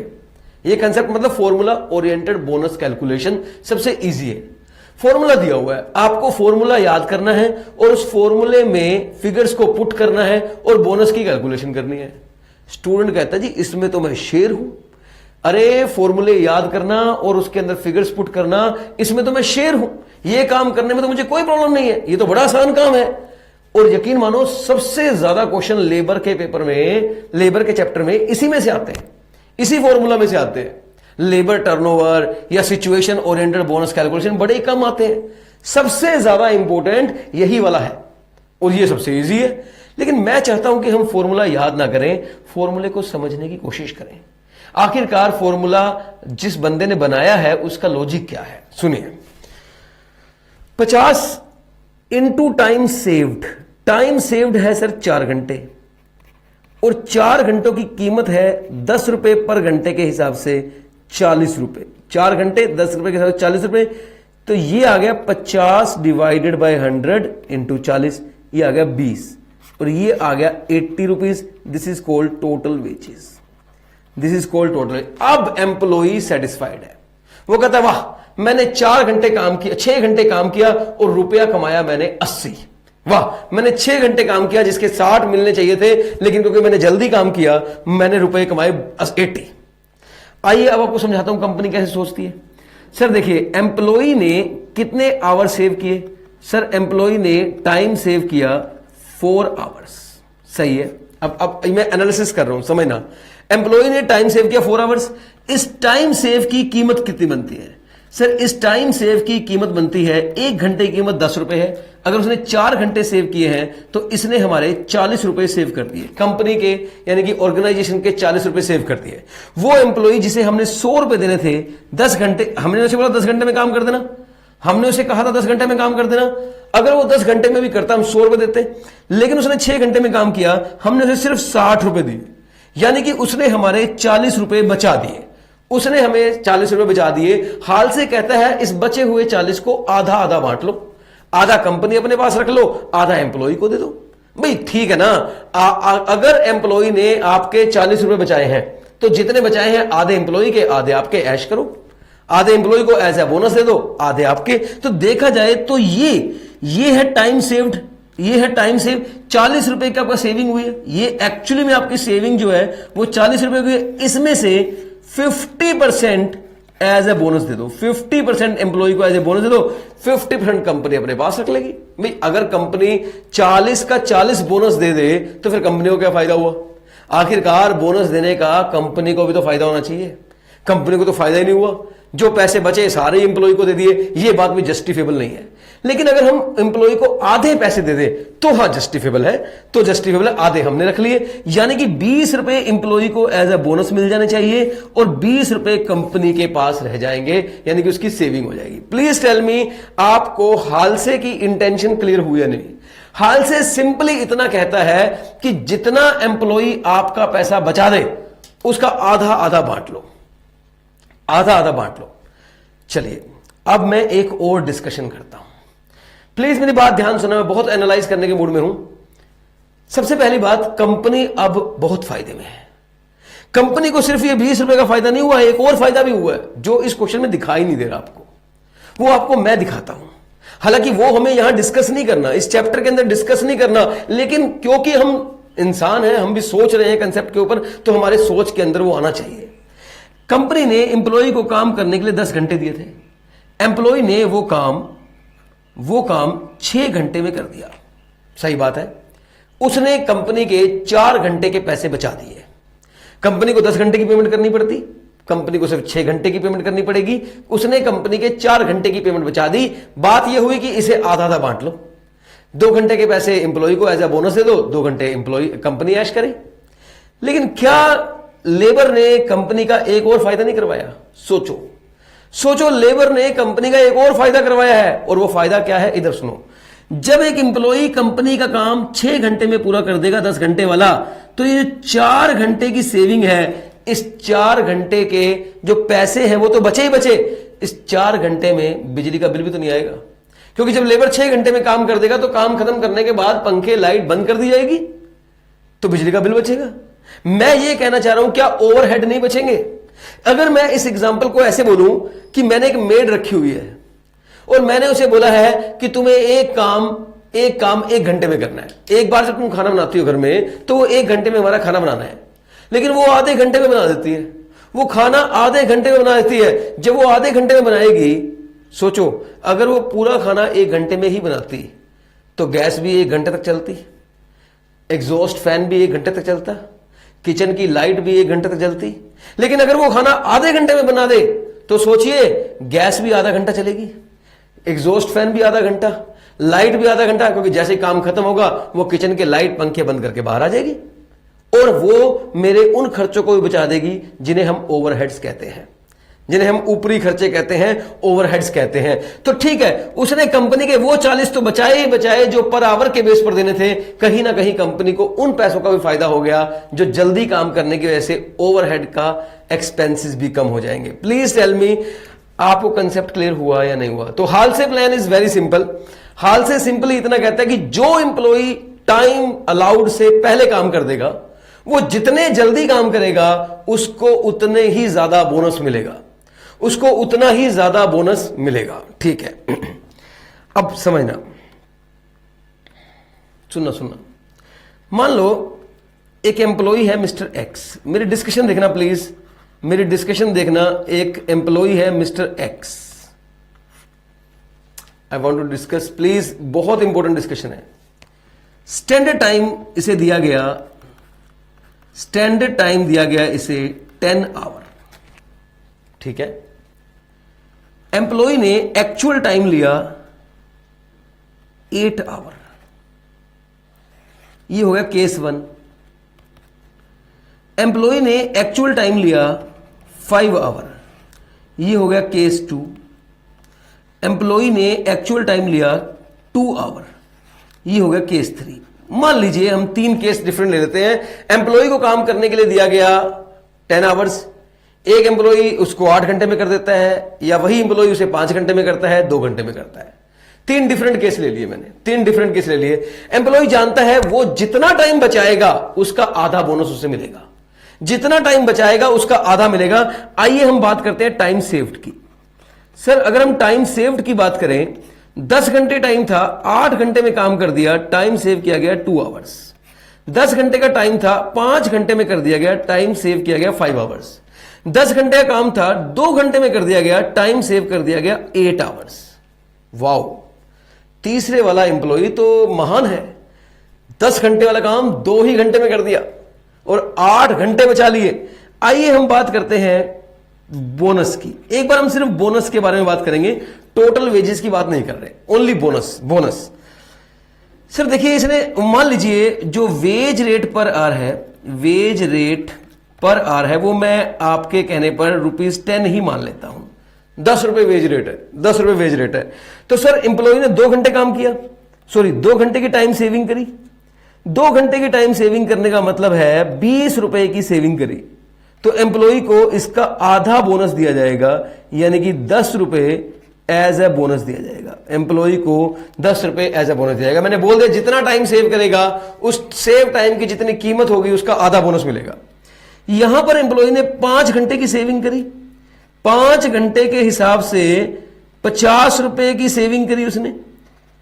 ये कंसेप्ट मतलब फॉर्मूला ओरिएंटेड बोनस कैलकुलेशन सबसे इजी है। फॉर्मूला दिया हुआ है, आपको फॉर्मूला याद करना है और उस फॉर्मूले में फिगर्स को पुट करना है और बोनस की कैलकुलेशन करनी है। स्टूडेंट कहता है जी इसमें तो मैं शेर हूं। अरे फॉर्मूले याद करना और उसके अंदर फिगर्स पुट करना, इसमें तो मैं शेर हूं। ये काम करने में तो मुझे कोई प्रॉब्लम नहीं है, ये तो बड़ा आसान काम है। और यकीन मानो सबसे ज्यादा क्वेश्चन लेबर के पेपर में, लेबर के चैप्टर में इसी में से आते हैं, इसी फॉर्मूला में से आते हैं। लेबर टर्नओवर या सिचुएशन ओरिएंटेड बोनस कैलकुलेशन बड़े ही कम आते हैं, सबसे ज्यादा इंपॉर्टेंट यही वाला है और ये सबसे इजी है। लेकिन मैं चाहता हूं कि हम फॉर्मूला याद ना करें, फॉर्मूले को समझने की कोशिश करें। आखिरकार फॉर्मूला जिस बंदे ने बनाया है उसका लॉजिक क्या है, सुनिए। 50 into time saved, time saved है सर 4 घंटे और 4 घंटों की कीमत है 10 रुपए पर घंटे के हिसाब से 40 रुपए। 4 घंटे 10 रुपए के हिसाब से 40 रुपए, तो ये आ गया 50 डिवाइडेड बाय 100 इंटू 40, ये आ गया 20 और ये आ गया 80 rupees. This is called total wages, this is called total. अब एम्प्लॉई सेटिस्फाइड है, वो कहता है वाह मैंने 4 घंटे काम किया, 6 घंटे काम किया और रुपया कमाया मैंने 80। वाह मैंने 6 घंटे काम किया जिसके 60 मिलने चाहिए थे, लेकिन क्योंकि मैंने जल्दी काम किया मैंने रुपए कमाए 80। आइए अब आपको समझाता हूं कंपनी कैसे सोचती है। सर देखिए एम्प्लॉई ने कितने आवर सेव किए, सर एम्प्लॉई ने टाइम सेव किया 4 आवर्स, सही है। अब मैं एनालिसिस कर रहा हूं, समझना। एम्प्लॉई ने टाइम सेव किया 4 आवर्स, इस टाइम सेव की कीमत कितनी बनती है, सर इस टाइम सेव की कीमत बनती है 1 घंटे की कीमत 10 रुपए है। अगर उसने 4 घंटे सेव किए हैं तो इसने हमारे 40 रुपए सेव कर दिए, कंपनी के यानी कि ऑर्गेनाइजेशन के 40 रुपए सेव कर दिए। वो एम्प्लॉई जिसे हमने 100 रुपए देने थे, 10 घंटे, हमने उसे बोला 10 घंटे में काम कर देना, हमने उसे कहा था 10 घंटे में काम कर देना। अगर वो 10 घंटे में भी करता हम 100 रुपए देते, लेकिन उसने 6 घंटे में काम किया, हमने उसे सिर्फ 60 रुपए दिए, यानी कि उसने हमारे 40 रुपए बचा दिए। उसने हमें 40 रुपए बचा दिए। हाल से कहता है इस बचे हुए 40 को आधा आधा बांट लो, आधा कंपनी अपने पास रख लो, आधा एम्प्लॉय को दे दो। भाई ठीक है ना, अगर एम्प्लॉय ने आपके 40 रुपए बचाए हैं तो जितने बचाए हैं आधे एम्प्लॉय के आधे आपके ऐश करो, आधे एम्प्लॉय को एज ए बोनस दे दो, आधे आपके। तो देखा जाए तो ये है टाइम सेव्ड, ये है टाइम सेव। 40 रुपए की आपका सेविंग हुई है, ये एक्चुअली में आपकी सेविंग जो है वो 40 रुपए की है। इसमें से 50% एज ए बोनस दे दो, 50% एम्प्लॉय को एज ए बोनस दे दो, 50% कंपनी अपने पास रख लेगी। भाई अगर कंपनी 40 का 40 बोनस दे दे तो फिर कंपनी को क्या फायदा हुआ? आखिरकार बोनस देने का कंपनी को भी तो फायदा होना चाहिए, कंपनी को तो फायदा ही नहीं हुआ। जो पैसे बचे सारे एम्प्लॉय को दे दिए, ये बात भी जस्टिफेबल नहीं है। लेकिन अगर हम एम्प्लॉय को आधे पैसे दे दें तो हाँ जस्टिफेबल है, तो जस्टिफेबल है, आधे हमने रख लिए, यानी कि 20 रुपए एम्प्लॉय को एज ए बोनस मिल जाने चाहिए और 20 रुपए कंपनी के पास रह जाएंगे, यानी कि उसकी सेविंग हो जाएगी। प्लीज टेल मी, आपको हाल से की इंटेंशन क्लियर हुई है? नहीं, हाल से सिंपली इतना कहता है कि जितना एम्प्लॉय आपका पैसा बचा दे उसका आधा आधा बांट लो, आधा आधा बांट लो। चलिए अब मैं एक और डिस्कशन करता हूं, प्लीज मेरी बात ध्यान सुना, मैं बहुत एनालाइज करने के मूड में हूं। सबसे पहली बात, कंपनी अब बहुत फायदे में है। कंपनी को सिर्फ ये 20 रुपए का फायदा नहीं हुआ है, एक और फायदा भी हुआ है जो इस क्वेश्चन में दिखाई नहीं दे रहा आपको, वो आपको मैं दिखाता हूं। हालांकि वो हमें यहां डिस्कस नहीं करना, इस चैप्टर के अंदर डिस्कस नहीं करना, लेकिन क्योंकि हम इंसान हैं, हम भी सोच रहे हैं कंसेप्ट के ऊपर, तो हमारे सोच के अंदर वो आना चाहिए। कंपनी ने एम्प्लॉय को काम करने के लिए 10 घंटे दिए थे, एम्प्लॉय ने वो काम 6 घंटे में कर दिया, सही बात है। उसने कंपनी के 4 घंटे के पैसे बचा दिए। कंपनी को 10 घंटे की पेमेंट करनी पड़ती, कंपनी को सिर्फ 6 घंटे की पेमेंट करनी पड़ेगी। उसने कंपनी के 4 घंटे की पेमेंट बचा दी। बात यह हुई कि इसे आधा आधा बांट लो, 2 घंटे के पैसे एम्प्लॉय को एज ए बोनस दे दो, 2 घंटे एम्प्लॉय कंपनी ऐश करे। लेकिन क्या लेबर ने कंपनी का एक और फायदा नहीं करवाया? सोचो, लेबर ने कंपनी का एक और फायदा करवाया है, और वो फायदा क्या है? इधर सुनो। जब एक एम्प्लॉय कंपनी का काम 6 घंटे में पूरा कर देगा, 10 घंटे वाला, तो ये 4 घंटे की सेविंग है, इस 4 घंटे के जो पैसे हैं वो तो बचे ही बचे। इस 4 घंटे में बिजली का बिल भी तो नहीं आएगा, क्योंकि जब लेबर 6 घंटे में काम कर देगा तो काम खत्म करने के बाद पंखे लाइट बंद कर दी जाएगी, तो बिजली का बिल बचेगा। मैं ये कहना चाह रहा हूं, क्या ओवरहेड नहीं बचेंगे? अगर मैं इस एग्जांपल को ऐसे बोलूं कि मैंने एक मेड रखी हुई है और मैंने उसे बोला है कि तुम्हें एक काम 1 घंटे में करना है। एक बार जब तुम खाना बनाती हो घर में तो वो 1 घंटे में हमारा खाना बनाना है, लेकिन वो आधे घंटे में बना देती है, वो खाना आधे घंटे में बना देती है। जब वो आधे घंटे में बनाएगी, सोचो अगर वो पूरा खाना 1 घंटे में ही बनाती तो गैस भी 1 घंटे तक चलती, एग्जॉस्ट फैन भी 1 घंटे तक चलता, किचन की लाइट भी 1 घंटे तक चलती। लेकिन अगर वो खाना आधे घंटे में बना दे तो सोचिए, गैस भी आधा घंटा चलेगी, एग्जॉस्ट फैन भी आधा घंटा, लाइट भी आधा घंटा, क्योंकि जैसे ही काम खत्म होगा वो किचन के लाइट पंखे बंद करके बाहर आ जाएगी, और वो मेरे उन खर्चों को भी बचा देगी जिन्हें हम ओवरहेड्स कहते हैं, जिन्हें हम ऊपरी खर्चे कहते हैं, ओवरहेड्स कहते हैं। तो ठीक है, उसने कंपनी के वो 40 तो बचाए ही बचाए जो पर आवर के बेस पर देने थे। कहीं ना कहीं कंपनी को उन पैसों का भी फायदा हो गया जो जल्दी काम करने की वजह से ओवरहेड का एक्सपेंसेस भी कम हो जाएंगे। प्लीज टेल मी, आपको कंसेप्ट क्लियर हुआ या नहीं हुआ? तो Halsey plan is very simple. हाल से सिंपली इतना कहता है कि जो इंप्लॉई टाइम अलाउड से पहले काम कर देगा, वो जितने जल्दी काम करेगा उसको उतने ही ज्यादा बोनस मिलेगा, उसको उतना ही ज्यादा बोनस मिलेगा। ठीक है, अब समझना, सुनना। मान लो एक एम्प्लॉई है मिस्टर एक्स, मेरी डिस्कशन देखना प्लीज, मेरी डिस्कशन देखना। एक एम्प्लॉई है mister x, I want to discuss please, बहुत इंपॉर्टेंट डिस्कशन है। स्टैंडर्ड टाइम इसे दिया गया, स्टैंडर्ड टाइम दिया गया इसे 10 आवर, ठीक है। एम्प्लॉय ने एक्चुअल टाइम लिया 8 आवर, ये हो गया केस 1। एम्प्लॉय ने एक्चुअल टाइम लिया 5 आवर, ये हो गया केस 2। एम्प्लॉय ने एक्चुअल टाइम लिया 2 आवर, ये हो गया केस 3। मान लीजिए हम 3 केस डिफरेंट ले लेते हैं। एम्प्लॉय को काम करने के लिए दिया गया 10 आवर्स, एक एम्प्लॉय उसको 8 घंटे में कर देता है, या वही एम्प्लॉय उसे 5 घंटे में करता है, 2 घंटे में करता है। 3 डिफरेंट केस ले लिए मैंने, 3 डिफरेंट केस ले लिए। एम्प्लॉय जानता है वो जितना टाइम बचाएगा उसका आधा बोनस उसे मिलेगा, जितना टाइम बचाएगा उसका आधा मिलेगा। आइए हम बात करते हैं टाइम सेव्ड की। सर अगर हम टाइम सेव्ड की बात करें, 10 घंटे टाइम था, 8 घंटे में काम कर दिया, टाइम सेव किया गया 2 आवर्स। 10 घंटे का टाइम था, 5 घंटे में कर दिया गया, टाइम सेव किया गया 5 आवर्स। 10 घंटे का काम था, 2 घंटे में कर दिया गया, टाइम सेव कर दिया गया 8 आवर्स। वाओ, तीसरे वाला एम्प्लॉय तो महान है। 10 घंटे वाला काम 2 ही घंटे में कर दिया और 8 घंटे बचा लिए। आइए हम बात करते हैं बोनस की। एक बार हम सिर्फ बोनस के बारे में बात करेंगे, टोटल वेजेस की बात नहीं कर रहे, ओनली बोनस। सर देखिए, इसने मान लीजिए जो वेज रेट पर आर है, वेज रेट पर आर है, वो मैं आपके कहने पर ₹10 ही मान लेता हूं। 10 रुपए वेज रेट है, 10 रुपए वेज रेट है। तो सर एम्प्लॉय ने 2 घंटे काम किया, 2 घंटे की टाइम सेविंग करी। 2 घंटे की टाइम सेविंग करने का मतलब है 20 रुपए की सेविंग करी, तो एम्प्लॉय को इसका आधा बोनस दिया जाएगा, यानी कि 10 रुपए एज ए बोनस दिया जाएगा। एम्प्लॉय को 10 रुपए एज ए बोनस दिया जाएगा। मैंने बोल दिया जितना टाइम सेव करेगा उस सेव टाइम की जितनी कीमत होगी उसका आधा बोनस मिलेगा। यहां पर एम्प्लॉय ने 5 घंटे की सेविंग करी, 5 घंटे के हिसाब से 50 रुपए की सेविंग करी उसने,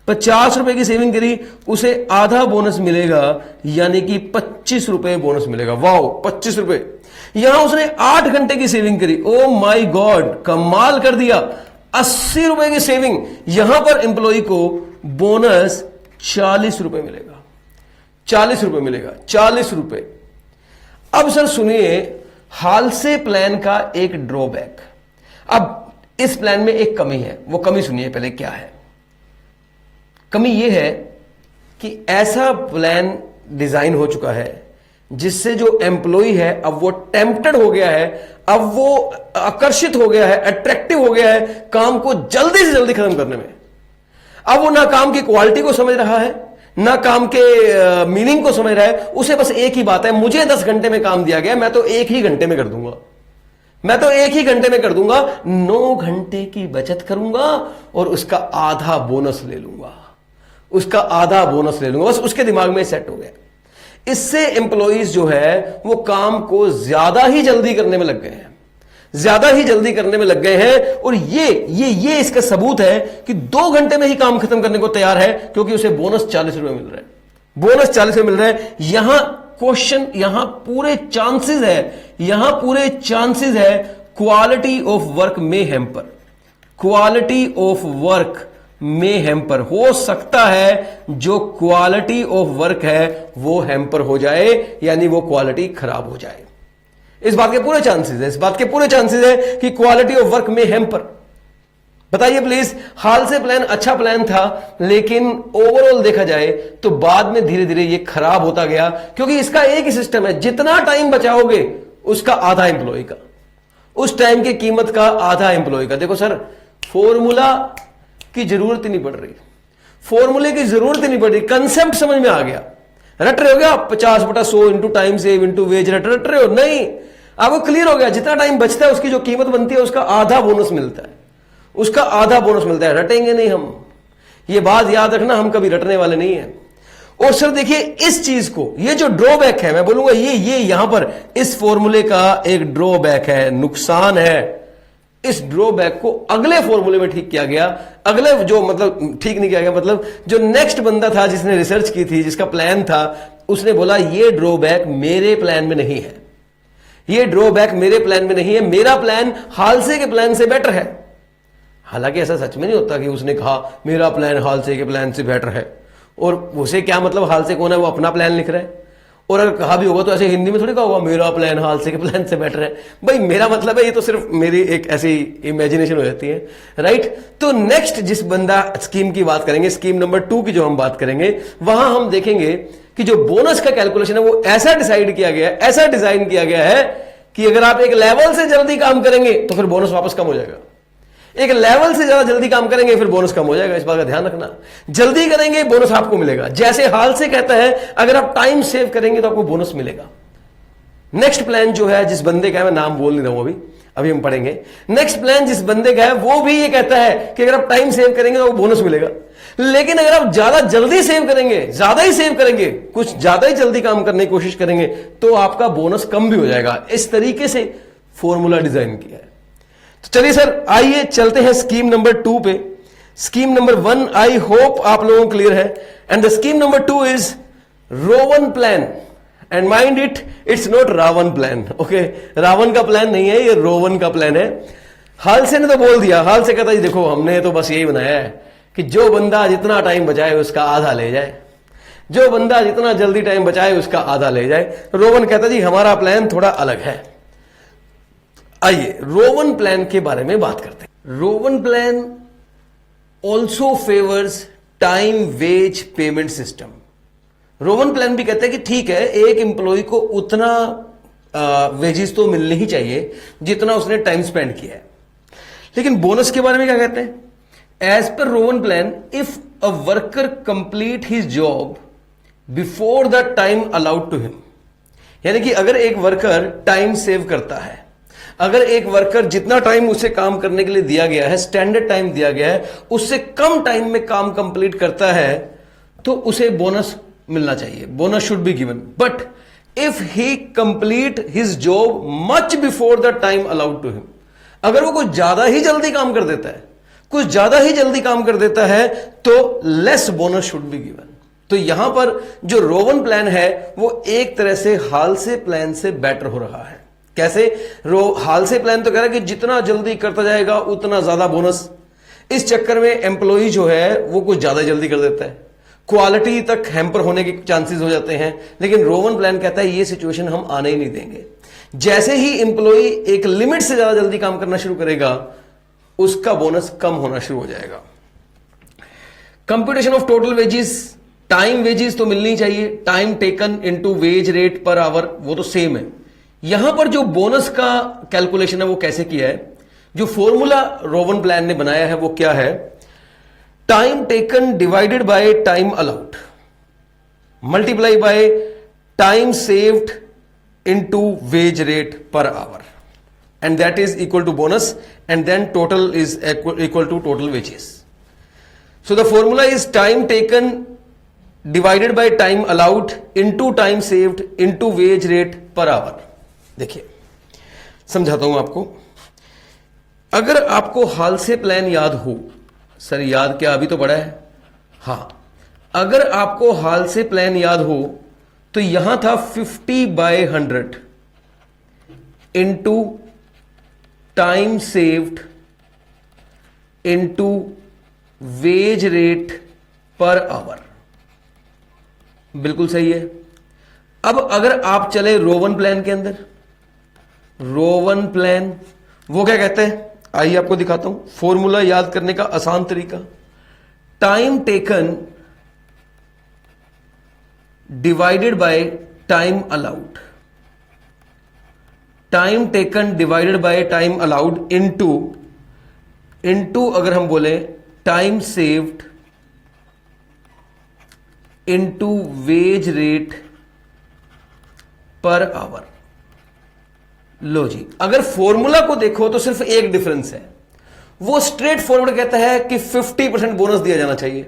50 रुपए की सेविंग करी, उसे आधा बोनस मिलेगा, यानी कि 25 रुपए बोनस मिलेगा। वाओ, 25 रुपए। यहां उसने 8 घंटे की सेविंग करी, ओ माय गॉड, कमाल कर दिया, 80 रुपए की सेविंग। यहां पर एम्प्लॉय को बोनस 40 रुपए मिलेगा, 40 रुपए मिलेगा, 40 रुपए। अब सर सुनिए, हाल से प्लान का एक ड्रॉबैक। अब इस प्लान में एक कमी है, वो कमी सुनिए पहले क्या है। कमी यह है कि ऐसा प्लान डिजाइन हो चुका है जिससे जो एम्प्लॉय है अब वो टेम्प्टेड हो गया है, अब वो आकर्षित हो गया है, अट्रैक्टिव हो गया है काम को जल्दी से जल्दी खत्म करने में। अब वो ना काम की क्वालिटी को समझ रहा है, ना काम के मीनिंग को समझ रहा है। उसे बस एक ही बात है, मुझे 10 घंटे में काम दिया गया, मैं तो 1 ही घंटे में कर दूंगा, मैं तो 1 ही घंटे में कर दूंगा, 9 घंटे की बचत करूंगा और उसका आधा बोनस ले लूंगा, उसका आधा बोनस ले लूंगा। बस उसके दिमाग में सेट हो गया। इससे एम्प्लॉइज जो है वो काम को ज्यादा ही जल्दी करने में लग गए हैं, ज्यादा ही जल्दी करने में लग गए हैं। और ये इसका सबूत है कि 2 घंटे में ही काम खत्म करने को तैयार है, क्योंकि उसे बोनस 40 रुपए मिल रहा है, बोनस 40 रुपए मिल रहा है। यहां क्वेश्चन, यहां पूरे चांसेस है, यहां पूरे चांसेस है क्वालिटी ऑफ वर्क में हैम्पर, क्वालिटी ऑफ वर्क में हैम्पर हो सकता है, जो क्वालिटी ऑफ वर्क है वो हैम्पर हो जाए, यानी वो क्वालिटी खराब हो जाए। इस बात के पूरे चांसेस है, इस बात के पूरे चांसेस है कि क्वालिटी ऑफ वर्क में हैम्पर। बताइए प्लीज, हाल से प्लान अच्छा प्लान था, लेकिन ओवरऑल देखा जाए तो बाद में धीरे धीरे ये खराब होता गया, क्योंकि इसका एक ही सिस्टम है, जितना टाइम बचाओगे उसका आधा एम्प्लॉय का, उस टाइम की कीमत का आधा एम्प्लॉय का। देखो सर, फॉर्मूला की जरूरत ही नहीं पड़ रही, फॉर्मूले की जरूरत ही नहीं पड़ रही, कंसेप्ट समझ में आ गया। रट रहे हो क्या 50/100 into time save into wage रट रहे हो? नहीं, आपको क्लियर हो गया, जितना टाइम बचता है उसकी जो कीमत बनती है उसका आधा बोनस मिलता है, उसका आधा बोनस मिलता है। रटेंगे नहीं हम, ये बात याद रखना, हम कभी रटने वाले नहीं है। और सर देखिए इस चीज को, ये जो ड्रॉबैक है, मैं बोलूंगा ये यहां पर इस फॉर्मूले का एक ड्रॉबैक है, नुकसान है। इस ड्रॉबैक को अगले फॉर्मूले में ठीक किया गया, अगले जो मतलब ठीक नहीं किया गया, मतलब जो नेक्स्ट बंदा था जिसने रिसर्च की थी, जिसका प्लान था, उसने बोला ये ड्रॉबैक मेरे प्लान में नहीं है, ये ड्रॉबैक मेरे प्लान में नहीं है, मेरा प्लान हालसे के प्लान से बेटर है। हालांकि ऐसा सच में नहीं होता कि उसने कहा मेरा प्लान हालसे के प्लान से बेटर है, और उसे क्या मतलब हालसे कौन है, वो अपना प्लान लिख रहा है। और अगर कहा भी होगा तो ऐसे हिंदी में थोड़ी कहा होगा मेरा प्लान हालसे के प्लान से बेटर है। भाई मेरा मतलब है, ये तो सिर्फ मेरी एक ऐसी इमेजिनेशन हो जाती है, राइट। तो नेक्स्ट जिस बंदा स्कीम की बात करेंगे, स्कीम नंबर 2 की जो हम बात करेंगे, वहां हम देखेंगे कि जो बोनस का कैलकुलेशन है वो ऐसा डिसाइड किया गया है, ऐसा डिजाइन किया गया है कि अगर आप एक लेवल से जल्दी काम करेंगे तो फिर बोनस वापस कम हो जाएगा, एक लेवल से ज्यादा जल्दी काम करेंगे फिर बोनस कम हो जाएगा। इस बात का ध्यान रखना, जल्दी करेंगे बोनस आपको मिलेगा। जैसे हाल से कहता है अगर आप टाइम सेव करेंगे तो आपको बोनस मिलेगा। नेक्स्ट प्लान जो है जिस बंदे का है, मैं नाम बोल नहीं रहा हूं अभी हम पढ़ेंगे। नेक्स्ट प्लान जिस बंदे का है वो भी ये कहता है कि अगर आप टाइम सेव करेंगे तो आपको बोनस मिलेगा, लेकिन अगर आप ज्यादा जल्दी सेव करेंगे, ज्यादा ही सेव करेंगे, कुछ ज्यादा ही जल्दी काम करने की कोशिश करेंगे तो आपका बोनस कम भी हो जाएगा। इस तरीके से फॉर्मूला डिजाइन किया है। तो चलिए सर आइए चलते हैं स्कीम नंबर 2 पे। स्कीम नंबर 1 आई होप आप लोगों को क्लियर है, and the scheme number 2 is Rowan plan, and mind it's not Ravan plan. Okay, Ravan का प्लान नहीं है, ये रोवन का प्लान है। हाल से ने तो बोल दिया, हाल से कहता जी देखो हमने तो बस यही बनाया है कि जो बंदा जितना टाइम बचाए उसका आधा ले जाए, जो बंदा जितना जल्दी टाइम बचाए उसका आधा ले जाए। रोवन कहता जी हमारा प्लान थोड़ा अलग है। आइए रोवन प्लान के बारे में बात करते हैं। Rowan plan also favours time wage payment system. Rowan plan भी कहते हैं कि ठीक है, एक एम्प्लॉय को उतना वेजेस तो मिलनी ही चाहिए जितना उसने टाइम स्पेंड किया है, लेकिन बोनस के बारे में क्या कहते हैं? As per Rowan plan, if a worker complete his job before the time allowed to him, यानी कि अगर एक वर्कर टाइम सेव करता है, अगर एक वर्कर जितना टाइम उसे काम करने के लिए दिया गया है, स्टैंडर्ड टाइम दिया गया है, उससे कम टाइम में काम कंप्लीट करता है, तो उसे बोनस मिलना चाहिए, bonus should be given. But if he complete his job much before the time allowed to him, अगर वो कुछ ज्यादा ही जल्दी काम कर देता है, कुछ ज्यादा ही जल्दी काम कर देता है, तो less bonus should be given. तो यहां पर जो रोवन प्लान है वो एक तरह से हाल से प्लान से बेटर हो रहा है। कैसे? हाल से प्लान तो कह रहा है कि जितना जल्दी करता जाएगा उतना ज्यादा बोनस। इस चक्कर में एम्प्लॉय जो है वो कुछ ज्यादा जल्दी कर देता है, क्वालिटी तक हैम्पर होने के चांसेस हो जाते हैं। लेकिन रोवन प्लान कहता है ये सिचुएशन हम आने ही नहीं देंगे। जैसे ही एम्प्लॉय एक लिमिट से ज्यादा जल्दी काम करना शुरू करेगा, उसका बोनस कम होना शुरू हो जाएगा। Computation of total wages, time wages तो मिलनी चाहिए, time taken into wage rate per our, वो तो सेम है। यहां पर जो बोनस का कैलकुलेशन है वो कैसे किया है, जो फॉर्मूला रोवन प्लान ने बनाया है वो क्या है? Time taken divided by time allowed multiply by time saved into wage rate per hour, and that is equal to bonus, and then total is equal to total wages. So the formula is time taken divided by time allowed into time saved into wage rate per hour. देखिए समझाता हूं आपको। अगर आपको Halsey plan याद हो, sir याद क्या अभी तो पड़ा है, हां, अगर आपको हाल से प्लान याद हो तो यहां था 50/100 into time saved into veg rate per our, बिल्कुल सही है। अब अगर आप चले रोवन प्लान के अंदर, रोवन प्लान वो क्या कहते हैं, आइए आपको दिखाता हूं फॉर्मूला याद करने का आसान तरीका। Time taken divided by time allowed, time taken divided by time allowed into अगर हम बोले time saved into wage rate per hour. लो जी, अगर फॉर्मूला को देखो तो सिर्फ एक डिफरेंस है, वो स्ट्रेट फॉरवर्ड कहता है कि 50% बोनस दिया जाना चाहिए,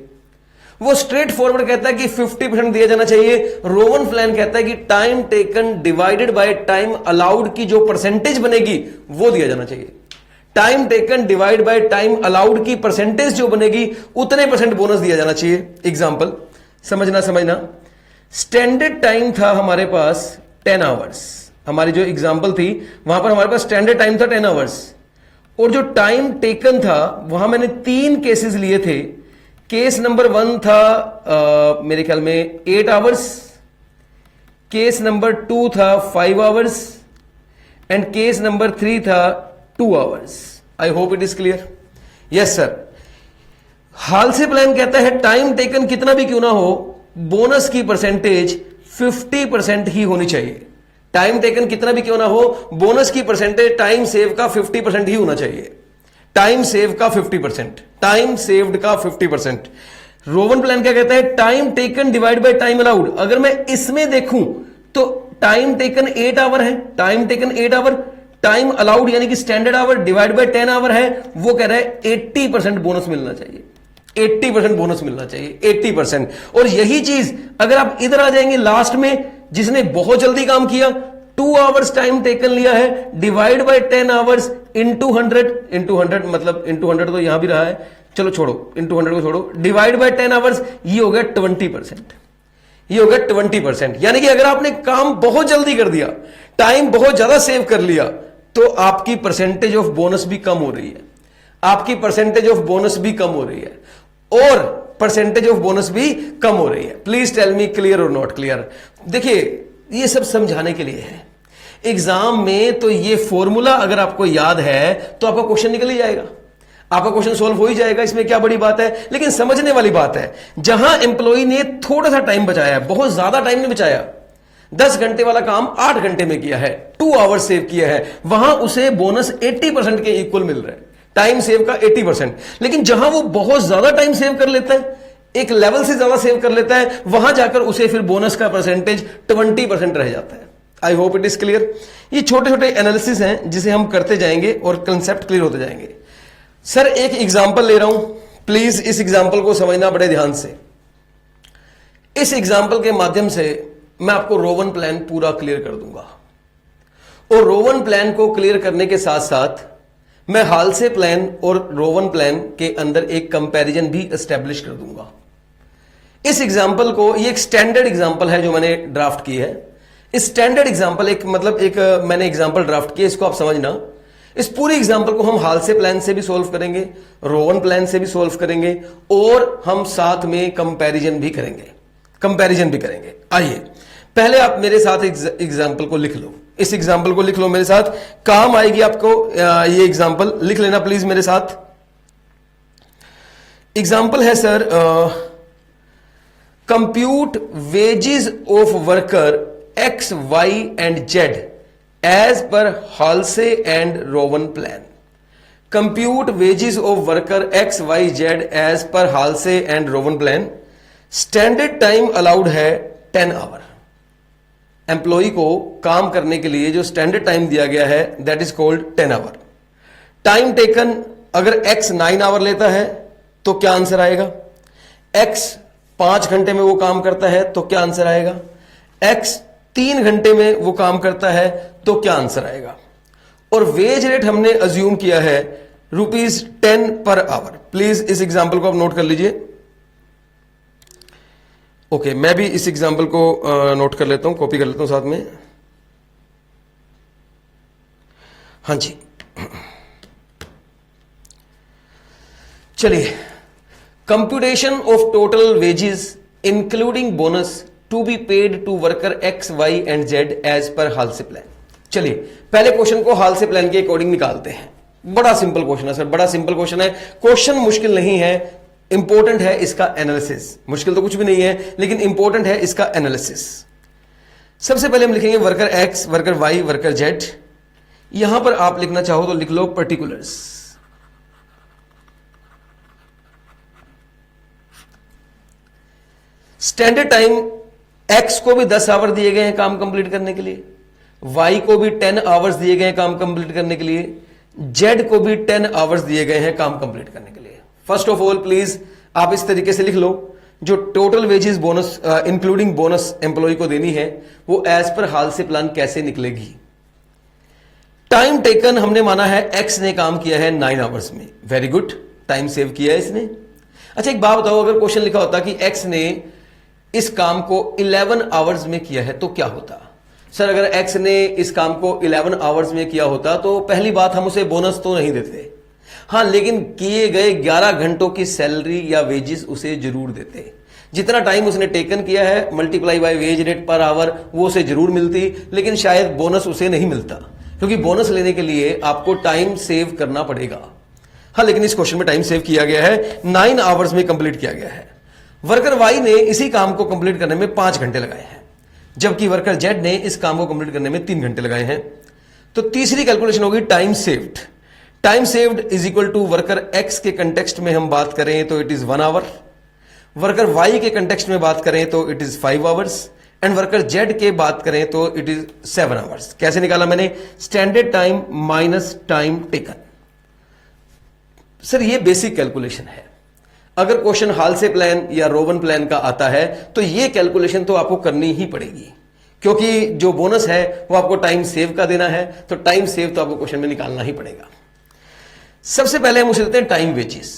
वो स्ट्रेट फॉरवर्ड कहता है कि 50% दिया जाना चाहिए। रोवन प्लान कहता है कि time taken divided by time allowed की जो परसेंटेज बनेगी वो दिया जाना चाहिए। Time taken divide by time allowed की परसेंटेज जो बनेगी उतने परसेंट बोनस दिया जाना चाहिए। एग्जांपल समझना, स्टैंडर्ड टाइम था हमारे पास 10 आवर्स, हमारी जो एग्जांपल थी वहां पर हमारे पास स्टैंडर्ड टाइम था 10 आवर्स, और जो टाइम टेकन था वहां मैंने 3 केसेस लिए थे। केस नंबर 1 था मेरे ख्याल में 8 आवर्स, केस नंबर 2 था 5 आवर्स एंड केस नंबर 3 था 2 hours. I hope it is clear. Yes sir. Halsey plan कहता है टाइम टेकन कितना भी क्यों ना हो, बोनस की परसेंटेज 50% ही होनी चाहिए। टाइम टेकन कितना भी क्यों ना हो, बोनस की परसेंटेज टाइम सेव का 50% ही होना चाहिए। टाइम सेव का 50%, टाइम सेव्ड का 50%। रोवन प्लान क्या कहता है, time taken divide by time allowed. अगर मैं इसमें देखूं तो टाइम टेकन 8 आवर है, time taken 8 hour, time allowed यानी कि standard hour divide by 10 hour है, वो कह रहा है 80% बोनस मिलना चाहिए, 80% बोनस मिलना चाहिए, 80%। और यही चीज अगर आप इधर आ जाएंगे लास्ट में, जिसने बहुत जल्दी काम किया, 2 आवर्स टाइम टेकन लिया है, डिवाइड बाय 10 आवर्स इंटू 100 मतलब इंटू 100 तो यहां भी रहा है, चलो छोड़ो, इंटू 100 को छोड़ो, डिवाइड बाय 10 आवर्स, ये हो गया 20%, ये हो गया 20%। यानी कि अगर आपने काम बहुत जल्दी कर दिया, टाइम बहुत ज्यादा सेव कर लिया, तो आपकी परसेंटेज ऑफ बोनस भी कम हो रही है, आपकी परसेंटेज ऑफ बोनस भी कम हो रही है, और परसेंटेज ऑफ बोनस भी कम हो रही है। प्लीज टेल मी क्लियर और नॉट क्लियर। देखिए ये सब समझाने के लिए है, एग्जाम में तो ये फॉर्मूला अगर आपको याद है तो आपका क्वेश्चन निकल ही जाएगा, आपका क्वेश्चन सोल्व हो ही जाएगा, इसमें क्या बड़ी बात है। लेकिन समझने वाली बात है, जहां एम्प्लॉय ने थोड़ा सा टाइम बचाया है, बहुत ज्यादा टाइम नहीं बचाया, 10 घंटे वाला काम 8 घंटे में किया है, 2 आवर सेव किया है, वहां उसे बोनस 80% के इक्वल मिल रहा है, टाइम सेव का 80%। लेकिन जहां वो बहुत ज्यादा टाइम सेव कर लेता है, एक लेवल से ज्यादा सेव कर लेता है, वहां जाकर उसे फिर बोनस का परसेंटेज 20% रह जाता है। आई होप इट इज क्लियर। ये छोटे छोटे एनालिसिस हैं जिसे हम करते जाएंगे और कंसेप्ट क्लियर होते जाएंगे। सर एक एग्जांपल ले रहा हूं, प्लीज इस एग्जांपल को समझना बड़े ध्यान से। इस एग्जांपल के माध्यम से मैं आपको रोवन प्लान पूरा क्लियर कर दूंगा, और रोवन प्लान को क्लियर करने के साथ साथ मैं हाल से प्लान और रोवन प्लान के अंदर एक कंपैरिजन भी एस्टेब्लिश कर दूंगा। इस एग्जांपल को, ये एक स्टैंडर्ड एग्जांपल है जो मैंने ड्राफ्ट की है। इस स्टैंडर्ड एग्जांपल एक मैंने एग्जांपल ड्राफ्ट किया, इसको आप समझना। इस पूरी एग्जांपल को हम हाल से प्लान से भी सॉल्व करेंगे, रोवन प्लान से भी सॉल्व करेंगे, और हम साथ में कंपैरिजन भी करेंगे। आइए पहले आप मेरे साथ एग्जांपल को लिख लो, इस एग्जांपल को लिख लो मेरे साथ, काम आएगी आपको ये एग्जांपल, लिख लेना प्लीज मेरे साथ। एग्जांपल है sir, compute wages of worker X, Y and Z as per Halsey and Rowan plan. Compute wages of worker X, Y, Z as per Halsey and Rowan plan. Standard time allowed है 10 our. Employ को काम करने के लिए जो standard time दिया गया है that is called 10 hour. Time taken अगर X 9 आवर लेता है तो क्या आंसर आएगा, X 5 घंटे में वो काम करता है तो क्या आंसर आएगा, X 3 घंटे में वो काम करता है तो क्या आंसर आएगा। और वेज रेट हमने अज्यूम किया है ₹10 पर आवर। प्लीज इस एग्जांपल को आप नोट कर लीजिए। ओके, मैं भी इस एग्जांपल को नोट कर लेता हूं, कॉपी कर लेता हूं साथ में। हाँ जी, चलिए computation of total wages including bonus to be paid to worker x Y and z as per Halsey plan. चलिए पहले क्वेश्चन को हाल से प्लान के अकॉर्डिंग निकालते हैं। बड़ा सिंपल क्वेश्चन है सर, बड़ा सिंपल क्वेश्चन है। क्वेश्चन मुश्किल नहीं है, इंपॉर्टेंट है इसका एनालिसिस। मुश्किल तो कुछ भी नहीं है, लेकिन इंपॉर्टेंट है इसका एनालिसिस। सबसे पहले हम लिखेंगे worker x, worker y, worker z. यहां पर आप लिखना चाहो तो लिख लो पर्टिकुलर्स। स्टैंडर्ड टाइम एक्स को भी 10 आवर दिए गए हैं काम कंप्लीट करने के लिए, वाई को भी 10 आवर्स दिए गए हैं काम कंप्लीट करने के लिए, जेड को भी 10 आवर्स दिए गए हैं काम कंप्लीट करने के लिए। फर्स्ट ऑफ ऑल प्लीज आप इस तरीके से लिख लो, जो total wages bonus including bonus employ को देनी है वो as per Halsey plan कैसे निकलेगी। टाइम टेकन हमने माना है एक्स ने काम किया है 9 आवर्स में। वेरी गुड, टाइम सेव किया है इसने। अच्छा एक बात बताओ, अगर क्वेश्चन लिखा होता कि एक्स ने इस काम को 11 आवर्स में किया है तो क्या होता। सर अगर एक्स ने इस काम को 11 आवर्स में किया होता तो पहली बात हम उसे बोनस तो नहीं देते, हां लेकिन किए गए 11 घंटों की सैलरी या वेजेस उसे जरूर देते। जितना टाइम उसने टेकन किया है multiply by veg rate per our वो उसे जरूर मिलती, लेकिन शायद बोनस उसे नहीं मिलता, क्योंकि बोनस लेने के लिए आपको टाइम सेव करना पड़ेगा। हाँ लेकिन इस क्वेश्चन में टाइम सेव किया गया है, 9 आवर्स में कंप्लीट किया गया है। वर्कर वाई ने इसी काम को कंप्लीट करने में 5 घंटे लगाए हैं, जबकि वर्कर जेड ने इस काम को कंप्लीट करने में 3 घंटे लगाए हैं। तो तीसरी कैलकुलेशन होगी time saved. Time saved is equal to worker x के कंटेक्स्ट में हम बात करें तो it is 1 hour, worker y के कंटेक्स्ट में बात करें तो it is 5 hours and worker z के बात करें तो इट इज 7 आवर्स। कैसे निकाला मैंने, standard time minus time taken. Sir ये बेसिक कैलकुलेशन है। अगर क्वेश्चन हाल से प्लान या रोवन प्लान का आता है तो ये कैलकुलेशन तो आपको करनी ही पड़ेगी, क्योंकि जो बोनस है वो आपको टाइम सेव का देना है, तो टाइम सेव तो आपको क्वेश्चन में निकालना ही पड़ेगा। सबसे पहले हम उसे देते हैं टाइम वेजेस।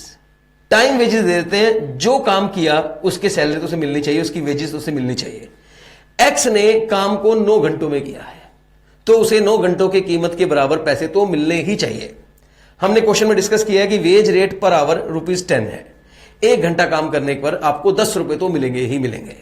टाइम वेजेस देते हैं, जो काम किया उसके सैलरी तो उसे मिलनी चाहिए, उसकी वेजेस तो उसे मिलनी चाहिए। एक्स ने काम को 9 घंटों में किया है तो उसे 9 घंटों की कीमत के बराबर पैसे तो मिलने ही चाहिए। हमने क्वेश्चन में डिस्कस किया है कि वेज रेट पर आवर ₹10 है। 1 घंटा काम करने पर आपको 10 रुपए तो मिलेंगे ही मिलेंगे।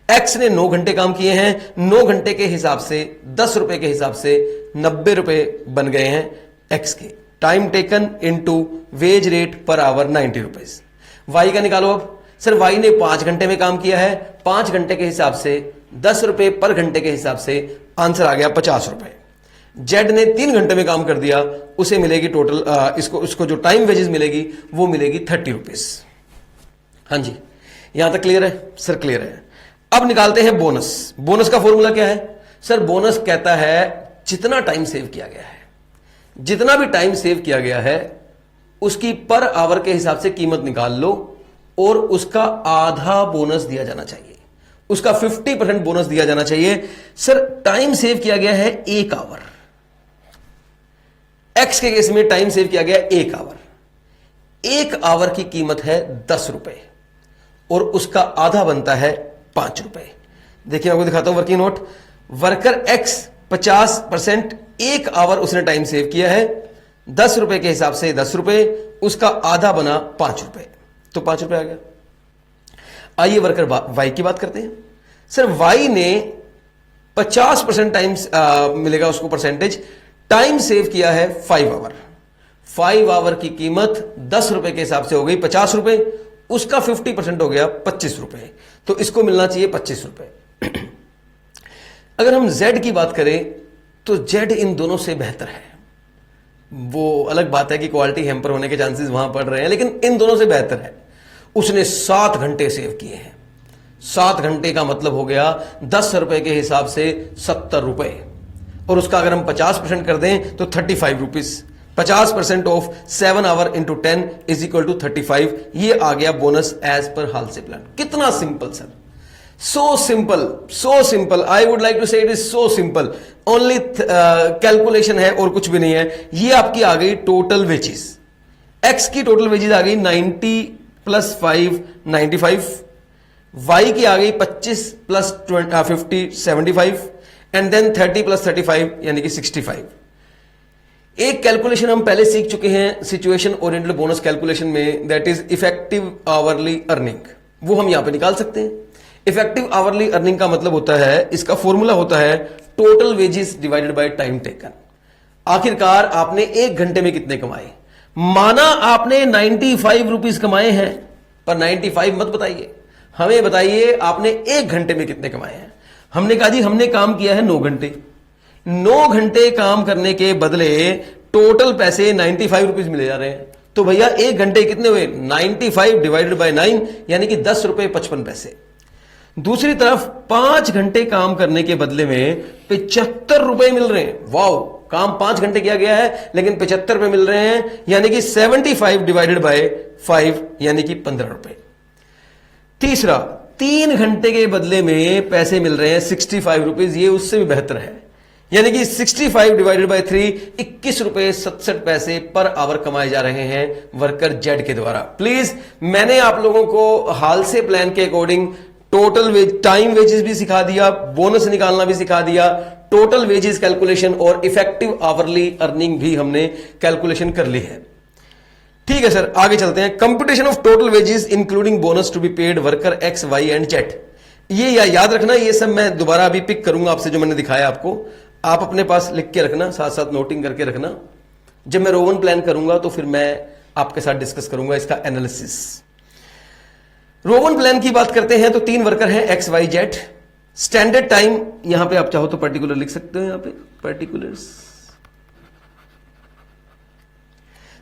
एक्स ने 9 घंटे काम किए हैं, 9 घंटे के हिसाब से 10 रुपए के हिसाब से 90 रुपए बन गए हैं एक्स के। Time taken into wage rate per hour 90 rupees. Y का निकालो अब। सर वाई ने 5 घंटे में काम किया है, 5 घंटे के हिसाब से 10 रुपए पर घंटे के हिसाब से आंसर आ गया 50 रुपए। जेड ने 3 घंटे में काम कर दिया, उसे मिलेगी टोटल इसको जो टाइम वेजेस मिलेगी वो मिलेगी 30 रुपीज। हाँ जी यहां तक क्लियर है? सर क्लियर है। अब निकालते हैं बोनस। बोनस का फॉर्मूला क्या है? सर बोनस कहता है जितना टाइम सेव किया गया है, जितना भी टाइम सेव किया गया है उसकी पर आवर के हिसाब से कीमत निकाल लो और उसका आधा बोनस दिया जाना चाहिए, उसका 50% बोनस दिया जाना चाहिए। सर टाइम सेव किया गया है 1 आवर, एक्स के केस में टाइम सेव किया गया 1 आवर। 1 आवर की कीमत है 10 रुपए और उसका आधा बनता है 5 रुपए। देखिए आपको दिखाता हूं working note. Worker X 50%, 1 hour उसने टाइम सेव किया है, 10 रुपए के हिसाब से 10 रुपए, उसका आधा बना 5 रुपए, तो 5 रुपए आ गया। आइए वर्कर वाई की बात करते हैं। सर वाई ने 50% टाइम मिलेगा उसको परसेंटेज, टाइम सेव किया है 5 आवर। 5 आवर की कीमत 10 रुपए के हिसाब से हो गई 50 रुपए, उसका 50% हो गया 25 रुपए, तो इसको मिलना चाहिए 25 रुपए। अगर हम जेड की बात करें तो जेड इन दोनों से बेहतर है। वो अलग बात है कि क्वालिटी हैम्पर होने के चांसेस वहां पड़ रहे हैं, लेकिन इन दोनों से बेहतर है। उसने 7 घंटे सेव किए हैं। 7 घंटे का मतलब हो गया 10 रुपए के हिसाब से 70 रुपए, और उसका अगर हम 50% कर दें तो 35 rupees. 50% off 7 hour into 10 is equal to 35। ये आ गया bonus as per Halsey plan. कितना simple sir, so simple, so simple. I would like to say it is so simple. Only calculation है और कुछ भी नहीं है। ये आपकी आ गई टोटल वेजेस। एक्स की टोटल वेजेस आ गई 90 प्लस 5 95, वाई की आ गई 25 प्लस 50 75 एंड देन 30 प्लस 35 यानी कि 65। एक कैलकुलेशन हम पहले सीख चुके हैं सिचुएशन ओरिएंटेड बोनस कैलकुलेशन में, that is effective hourly earning. वो हम यहां पे निकाल सकते हैं। इफेक्टिव आवरली अर्निंग का मतलब होता है, इसका फॉर्मूला होता है total wages divided by time taken. आखिरकार आपने एक घंटे में कितने कमाए। माना आपने 95 रुपीज कमाए हैं, पर 95 मत बताइए, हमें बताइए आपने एक घंटे में कितने कमाए हैं। हमने कहा जी हमने काम किया है 9 घंटे। 9 घंटे काम करने के बदले टोटल पैसे 95 रुपीज मिले जा रहे हैं। तो भैया एक घंटे कितने हुए, 95 डिवाइडेड बाय 9 यानी कि 10 रुपए 55 पैसे। दूसरी तरफ 5 घंटे काम करने के बदले में 75 रुपए मिल रहे हैं। वाओ, काम 5 घंटे किया गया है लेकिन 75 रुपए मिल रहे हैं, यानी कि 75 डिवाइडेड बाय 5 यानी कि 15 रुपए। तीसरा, 3 घंटे के बदले में पैसे मिल रहे हैं 65 रुपीज, ये उससे भी बेहतर है, यानी कि 65 डिवाइडेड बाय 3 21 रुपए 67 पैसे पर आवर कमाए जा रहे हैं वर्कर जेड के द्वारा। प्लीज, मैंने आप लोगों को हाल से प्लान के अकॉर्डिंग टोटल टाइम वेजेस भी सिखा दिया, बोनस निकालना भी सिखा दिया, टोटल वेजेस कैलकुलेशन और इफेक्टिव आवरली अर्निंग भी हमने कैलकुलेशन कर ली है। ठीक है सर, आगे चलते हैं। Computation of total wages including bonus to be paid worker x Y and Z. ये याद रखना, ये सब मैं दोबारा अभी पिक करूंगा आपसे, जो मैंने दिखाया आपको आप अपने पास लिख के रखना, साथ साथ नोटिंग करके रखना। जब मैं रोवन प्लान करूंगा तो फिर मैं आपके साथ डिस्कस करूंगा इसका एनालिसिस। रोवन प्लान की बात करते हैं तो 3 वर्कर हैं X Y Z. Standard time यहां पे आप चाहो तो पर्टिकुलर लिख सकते हो, यहां पे particulars.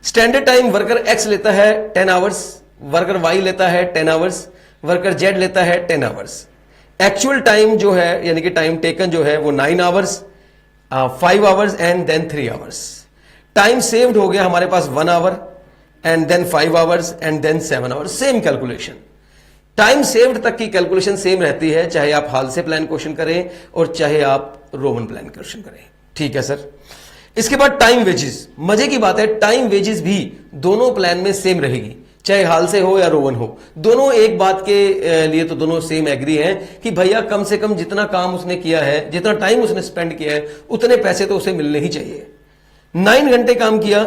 Standard time worker x लेता है 10 आवर्स, वर्कर वाई लेता है 10 आवर्स, वर्कर जेड लेता है 10 आवर्स। एक्चुअल टाइम जो है यानी कि टाइम टेकन जो है वो 9 hours, 5 hours and then 3 hours. Time saved हो गया हमारे पास 1 hour and then 5 hours and then 7 hours. Same calculation, time saved तक की कैलकुलेशन सेम रहती है, चाहे आप हाल से प्लान क्वेश्चन करें और चाहे आप रोमन प्लान क्वेश्चन करें। ठीक है सर। इसके बाद टाइम वेजेस, मजे की बात है टाइम वेजेस भी दोनों प्लान में सेम रहेगी, चाहे हाल से हो या रोवन हो। दोनों एक बात के लिए तो दोनों सेम एग्री हैं कि भैया कम से कम जितना काम उसने किया है, जितना टाइम उसने स्पेंड किया है, उतने पैसे तो उसे मिलने ही चाहिए। 9 घंटे काम किया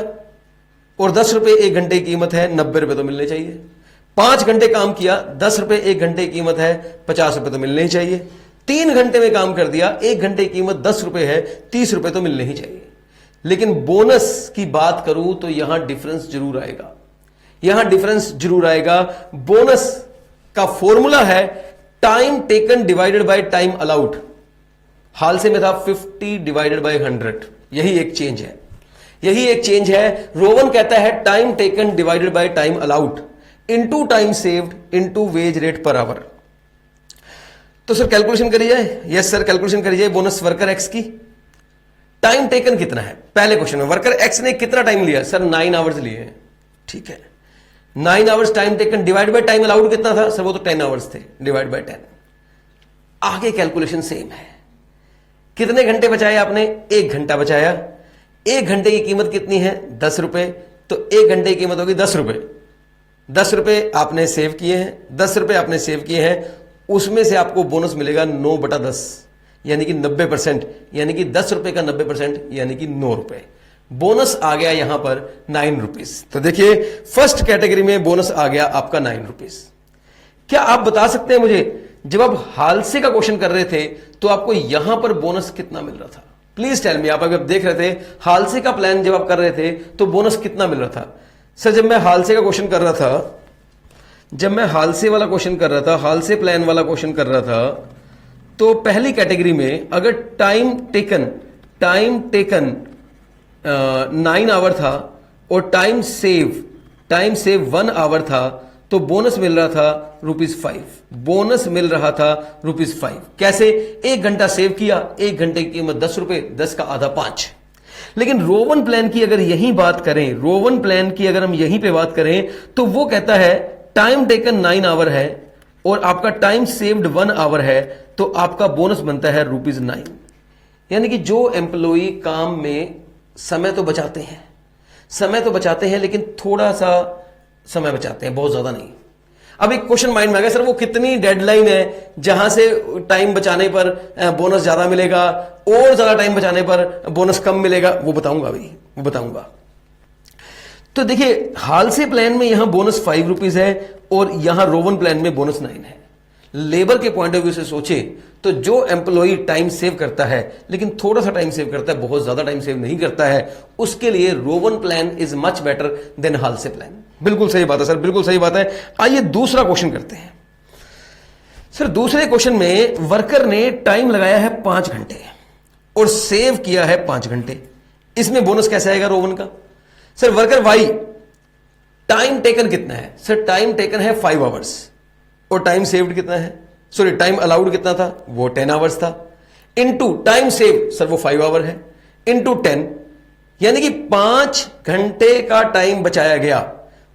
और 10 रुपए 1 घंटे की कीमत है, 90 रुपए तो मिलने चाहिए। 5 घंटे काम किया, 10 रुपए 1 घंटे की कीमत है, 50 रुपए तो मिलने ही चाहिए। 3 घंटे में काम कर दिया, 1 घंटे की कीमत 10 रुपए है, 30 रुपए तो मिलने ही चाहिए। लेकिन बोनस की बात करूं तो यहां डिफरेंस जरूर आएगा, यहां डिफरेंस जरूर आएगा। बोनस का फॉर्मूला है time taken divided by time allowed. Halsey में था 50 डिवाइडेड बाय 100, यही एक चेंज है, यही एक चेंज है। रोवन कहता है time taken divided by time allowed into time saved into wage rate per our. तो सर कैलकुलेशन करी जाए। यस सर, कैलकुलेशन करी जाए बोनस वर्कर एक्स की। टाइम टेकन कितना है, पहले क्वेश्चन में वर्कर एक्स ने कितना टाइम लिया, सर 9 आवर्स लिए हैं। ठीक है, 9 hours time taken divide by time allowed कितना था, सर वो तो 10 आवर्स थे, डिवाइड बाय 10। आगे कैलकुलेशन सेम है। कितने घंटे बचाए आपने, 1 घंटा बचाया। 1 घंटे की कीमत कितनी है, 10 रुपए, तो 1 घंटे की कीमत होगी 10 रुपए। 10 रुपए आपने सेव किए हैं, 10 रुपए आपने सेव किए हैं, उसमें से आपको बोनस मिलेगा 9/10 यानी कि 90%, यानी कि 10 रुपए का 90% यानी कि 9 रुपए। बोनस आ गया यहां पर 9 रुपीज। तो देखिए फर्स्ट कैटेगरी में बोनस आ गया आपका 9 रुपीज। क्या आप बता सकते हैं मुझे, जब आप हाल से का क्वेश्चन कर रहे थे तो आपको यहां पर बोनस कितना मिल रहा था? Please tell me. आप अभी देख रहे थे हाल से का प्लान जब आप कर रहे थे तो बोनस कितना मिल रहा था? सर जब मैं हाल से का क्वेश्चन कर रहा था, जब मैं हाल से वाला क्वेश्चन कर रहा था, हाल से प्लान वाला क्वेश्चन कर रहा था, तो पहली कैटेगरी में अगर टाइम टेकन 9 आवर था और टाइम सेव 1 आवर था, तो बोनस मिल रहा था ₹5। बोनस मिल रहा था ₹5। कैसे? 1 घंटा सेव किया, 1 घंटे की कीमत 10 रुपए, 10 का आधा 5। लेकिन रोवन प्लान की अगर यही बात करें, रोवन प्लान की अगर हम यहीं पे बात करें, तो वो कहता है टाइम टेकन 9 आवर है और आपका टाइम सेव्ड 1 आवर है, तो आपका बोनस बनता है ₹9। यानी कि जो एम्प्लॉई काम में समय तो बचाते हैं, लेकिन थोड़ा सा समय बचाते हैं, बहुत ज्यादा नहीं। अब एक क्वेश्चन माइंड में आ गया, सर वो कितनी डेडलाइन है जहां से टाइम बचाने पर बोनस ज्यादा मिलेगा और ज्यादा टाइम बचाने पर बोनस कम मिलेगा, वो बताऊंगा अभी, वो बताऊंगा। तो देखिए हाल से प्लान में यहां बोनस 5 रुपीज है और यहां रोवन प्लान में बोनस 9 है। लेबर के पॉइंट ऑफ व्यू से सोचे तो जो एम्प्लॉई टाइम सेव करता है लेकिन थोड़ा सा टाइम सेव करता है, बहुत ज्यादा टाइम सेव नहीं करता है, उसके लिए Rowan plan is much better than Halsey plan. बिल्कुल सही बात है सर, बिल्कुल सही बात है। आइए दूसरा क्वेश्चन करते हैं। सर दूसरे क्वेश्चन में वर्कर ने टाइम लगाया है 5 घंटे और सेव किया है 5 घंटे, इसमें बोनस कैसे आएगा रोवन का? Sir worker Y time taken कितना है? सर टाइम टेकन है 5 आवर्स और टाइम सेव्ड कितना है? सॉरी टाइम अलाउड कितना था? वो 10 आवर्स था। इनटू टाइम सेव, सर वो 5 आवर है, इनटू 10, यानी कि 5 घंटे का टाइम बचाया गया,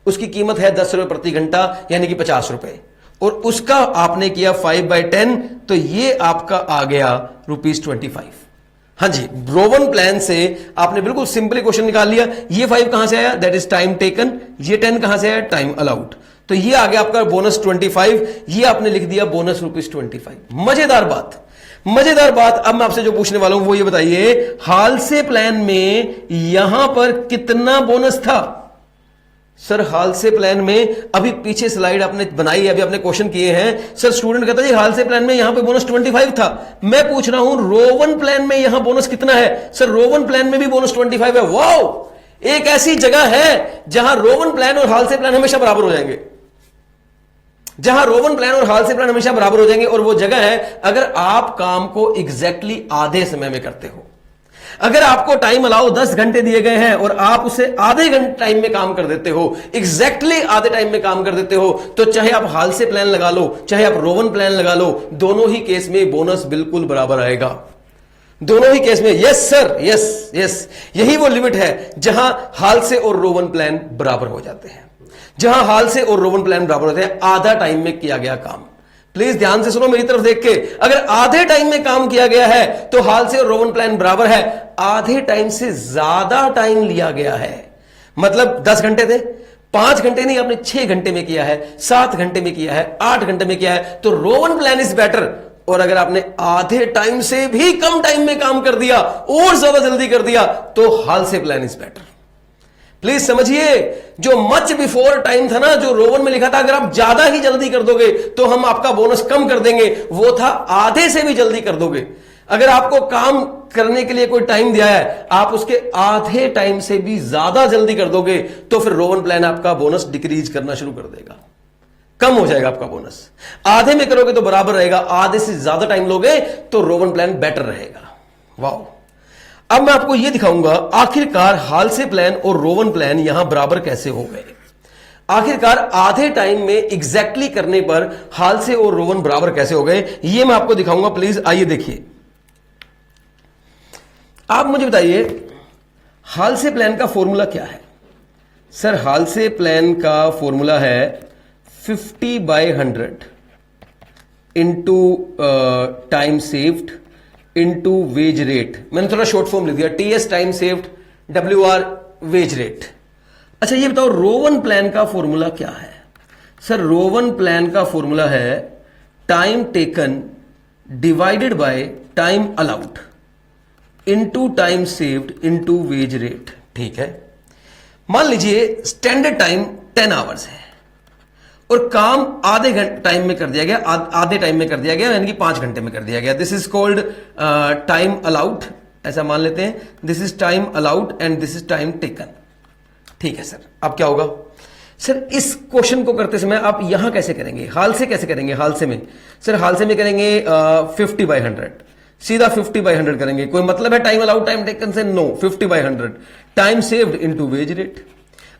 उसकी कीमत है 10 रुपए प्रति घंटा, यानी कि 50 रुपए, और उसका आपने किया 5/10, तो ये आपका आ गया ₹25। हाँ जी, रोवन प्लान से आपने बिल्कुल सिंपली क्वेश्चन निकाल लिया। ये 5 कहां से आया? That is time taken. ये 10 कहां से आया? Time allowed. तो ये आ गया आपका बोनस 25, ये आपने लिख दिया बोनस ₹25। मजेदार बात, मजेदार बात। अब मैं आपसे जो पूछने वाला हूं वो ये बताइए, हाल से प्लान में यहां पर कितना बोनस था? सर हाल से प्लान में, अभी पीछे स्लाइड आपने बनाई है, अभी आपने क्वेश्चन किए हैं। सर स्टूडेंट कहता है हाल से प्लान में यहां पे बोनस 25 था। मैं पूछ रहा हूं रोवन प्लान में यहां बोनस कितना है? सर रोवन प्लान में भी बोनस 25 है। वाओ, एक ऐसी जगह है जहां रोवन प्लान और हाल से प्लान हमेशा बराबर हो जाएंगे, जहां रोवन प्लान और हाल से प्लान हमेशा बराबर हो जाएंगे। और वो जगह है अगर आप काम को एग्जैक्टली आधे समय में करते हो। अगर आपको टाइम अलाउ 10 घंटे दिए गए हैं और आप उसे आधे घंटे टाइम में काम कर देते हो, एग्जैक्टली आधे टाइम में काम कर देते हो, तो चाहे आप हाल से प्लान लगा लो, चाहे आप रोवन प्लान लगा लो, दोनों ही केस में बोनस बिल्कुल बराबर आएगा। दोनों ही केस में। यस सर, यस यस, यही वो लिमिट है जहां हाल से और रोवन प्लान बराबर हो जाते हैं, जहां हाल से और रोवन प्लान बराबर होते हैं आधा टाइम में किया गया काम। प्लीज ध्यान से सुनो मेरी तरफ देख के, अगर आधे टाइम में काम किया गया है तो हाल से और रोवन प्लान बराबर है। आधे टाइम से ज्यादा टाइम लिया गया है, मतलब 10 घंटे थे, 5 घंटे नहीं, आपने 6 घंटे में किया है, 7 घंटे में किया है, 8 घंटे में किया है, तो रोवन प्लान इज बेटर। और अगर आपने आधे टाइम से भी कम टाइम में काम कर दिया और ज्यादा जल्दी कर दिया तो Halsey plan is better. Please समझिए, जो मच बिफोर टाइम था ना, जो रोवन में लिखा था अगर आप ज्यादा ही जल्दी कर दोगे तो हम आपका बोनस कम कर देंगे, वो था आधे से भी जल्दी कर दोगे। अगर आपको काम करने के लिए कोई टाइम दिया है, आप उसके आधे टाइम से भी ज्यादा जल्दी कर दोगे तो फिर रोवन प्लान आपका बोनस डिक्रीज करना शुरू कर देगा, कम हो जाएगा आपका बोनस। आधे में करोगे तो बराबर रहेगा, आधे से ज्यादा टाइम लोगे तो रोवन प्लान बेटर रहेगा। वाह, अब मैं आपको यह दिखाऊंगा आखिरकार हाल से प्लान और रोवन प्लान यहां बराबर कैसे हो गए। आखिरकार आधे टाइम में एग्जैक्टली करने पर हाल से और रोवन बराबर कैसे हो गए, यह मैं आपको दिखाऊंगा। प्लीज आइए देखिए। आप मुझे बताइए हाल से प्लान का फॉर्मूला क्या है? सर हाल से प्लान का फॉर्मूला है 50/100 into time saved into wage rate. मैंने थोड़ा शॉर्ट फॉर्म लिख दिया, TS time saved, WR veg rate. अच्छा ये बताओ रोवन प्लान का फॉर्मूला क्या है? सर रोवन प्लान का फॉर्मूला है time taken divided by time allowed into time saved into wage rate. ठीक है, मान लीजिए स्टैंडर्ड टाइम 10 आवर्स है और काम आधे घंटे टाइम में कर दिया गया, आधे टाइम में कर दिया गया, यानी कि 5 घंटे में कर दिया गया। This is called time allowed, ऐसा मान लेते हैं। This is time allowed and this is time taken. ठीक है सर, अब क्या होगा? सर इस क्वेश्चन को करते समय आप यहां कैसे करेंगे? हाल से कैसे करेंगे? हाल से में सर हाल से में करेंगे 50/100, सीधा 50/100 करेंगे। कोई मतलब है टाइम अलाउड टाइम टेकन से? No, 50/100 time saved into wage rate.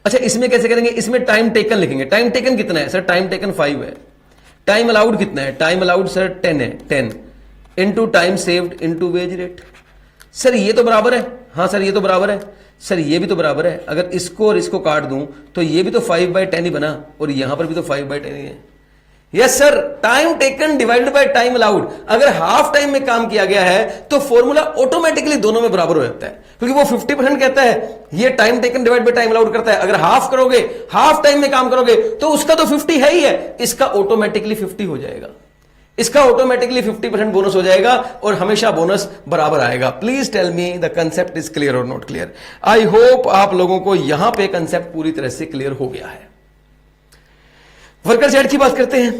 अच्छा इसमें कैसे करेंगे? इसमें टाइम टेकन लिखेंगे। टाइम टेकन कितना है? सर टाइम टेकन 5 है। टाइम अलाउड कितना है? टाइम अलाउड सर 10 है, 10 into time saved into wage rate. Sir ये तो बराबर है। हाँ सर ये तो बराबर है। सर ये भी तो बराबर है। अगर इसको और इसको काट दूं तो ये भी तो 5/10 ही बना और यहां पर भी तो 5/10 ही है। Yes sir, time taken divided by time allowed. अगर हाफ टाइम में काम किया गया है तो फॉर्मूला ऑटोमेटिकली दोनों में बराबर हो जाता है, क्योंकि वो 50% कहता है, ये time taken divide by time allowed करता है। अगर हाफ करोगे, हाफ टाइम में काम करोगे तो उसका तो 50 है ही है, इसका ऑटोमेटिकली 50 हो जाएगा, इसका ऑटोमेटिकली 50% बोनस हो जाएगा और हमेशा बोनस बराबर आएगा। Please tell me the concept is clear और नॉट क्लियर। आई होप आप लोगों को यहां पे कंसेप्ट पूरी तरह से क्लियर हो गया है। वर्कर जेड की बात करते हैं।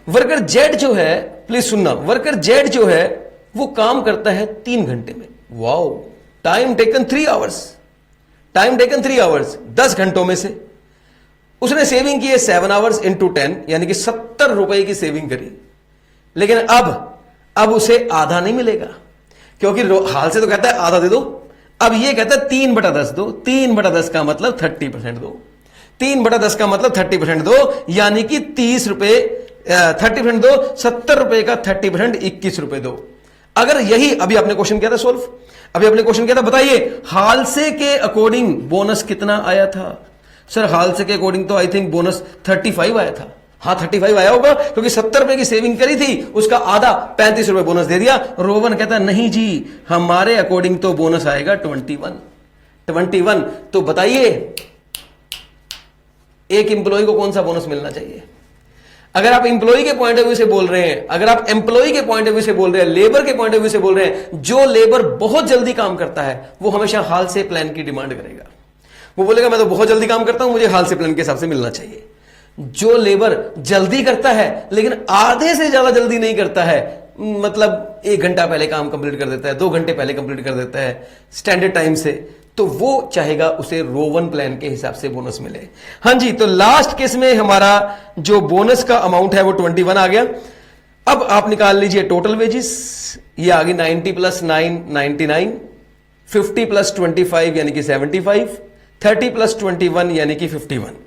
वर्कर जेड जो है, प्लीज सुनना, वर्कर जेड जो है वो काम करता है 3 घंटे में। Wow, time taken 3 hours, time taken 3 hours, 10 घंटों में से उसने सेविंग की है 7 आवर्स इंटू 10, यानी कि 70 रुपए की सेविंग करी। लेकिन अब उसे आधा नहीं मिलेगा, क्योंकि हाल से तो कहता है आधा दे दो, अब ये कहता है 3/10 दो। 3/10 का मतलब 30% दो, 3/10 का मतलब 30% दो, यानी कि 30 रुपए 30% दो, 70 रुपए का 30% 21 रुपए दो। अगर यही अभी आपने क्वेश्चन किया था सोल्व, अभी आपने क्वेश्चन किया था, बताइए हाल से के अकॉर्डिंग बोनस कितना आया था? सर हाल से के अकॉर्डिंग तो आई थिंक बोनस 35 आया था। हाँ 35 आया होगा, क्योंकि 70 रुपए की सेविंग करी थी, उसका आधा 35 रुपए बोनस दे दिया। रोवन कहता नहीं जी, हमारे अकॉर्डिंग तो बोनस आएगा 21। तो बताइए एक इंप्लॉय को कौन सा बोनस मिलना चाहिए? अगर आप इंप्लॉय के पॉइंट ऑफ व्यू से बोल रहे हैं, अगर आप एम्प्लॉय के पॉइंट ऑफ व्यू से बोल रहे हैं, लेबर के पॉइंट ऑफ व्यू से बोल रहे हैं, जो लेबर बहुत जल्दी काम करता है वो हमेशा हाल से प्लान की डिमांड करेगा। वो बोलेगा मैं तो बहुत जल्दी काम करता हूं, मुझे हाल से प्लान के हिसाब से मिलना चाहिए। जो लेबर जल्दी करता है लेकिन आधे से ज्यादा जल्दी नहीं करता है, मतलब 1 घंटा पहले काम कंप्लीट कर देता है, 2 घंटे पहले कंप्लीट कर देता है स्टैंडर्ड टाइम से, तो वो चाहेगा उसे रोवन प्लान के हिसाब से बोनस मिले। हां जी, तो लास्ट केस में हमारा जो बोनस का अमाउंट है वो 21 आ गया। अब आप निकाल लीजिए टोटल वेजेस, ये आ गई 90 + 9 99, 50 + 25 यानी कि 75, 30 + 21 यानी कि 51।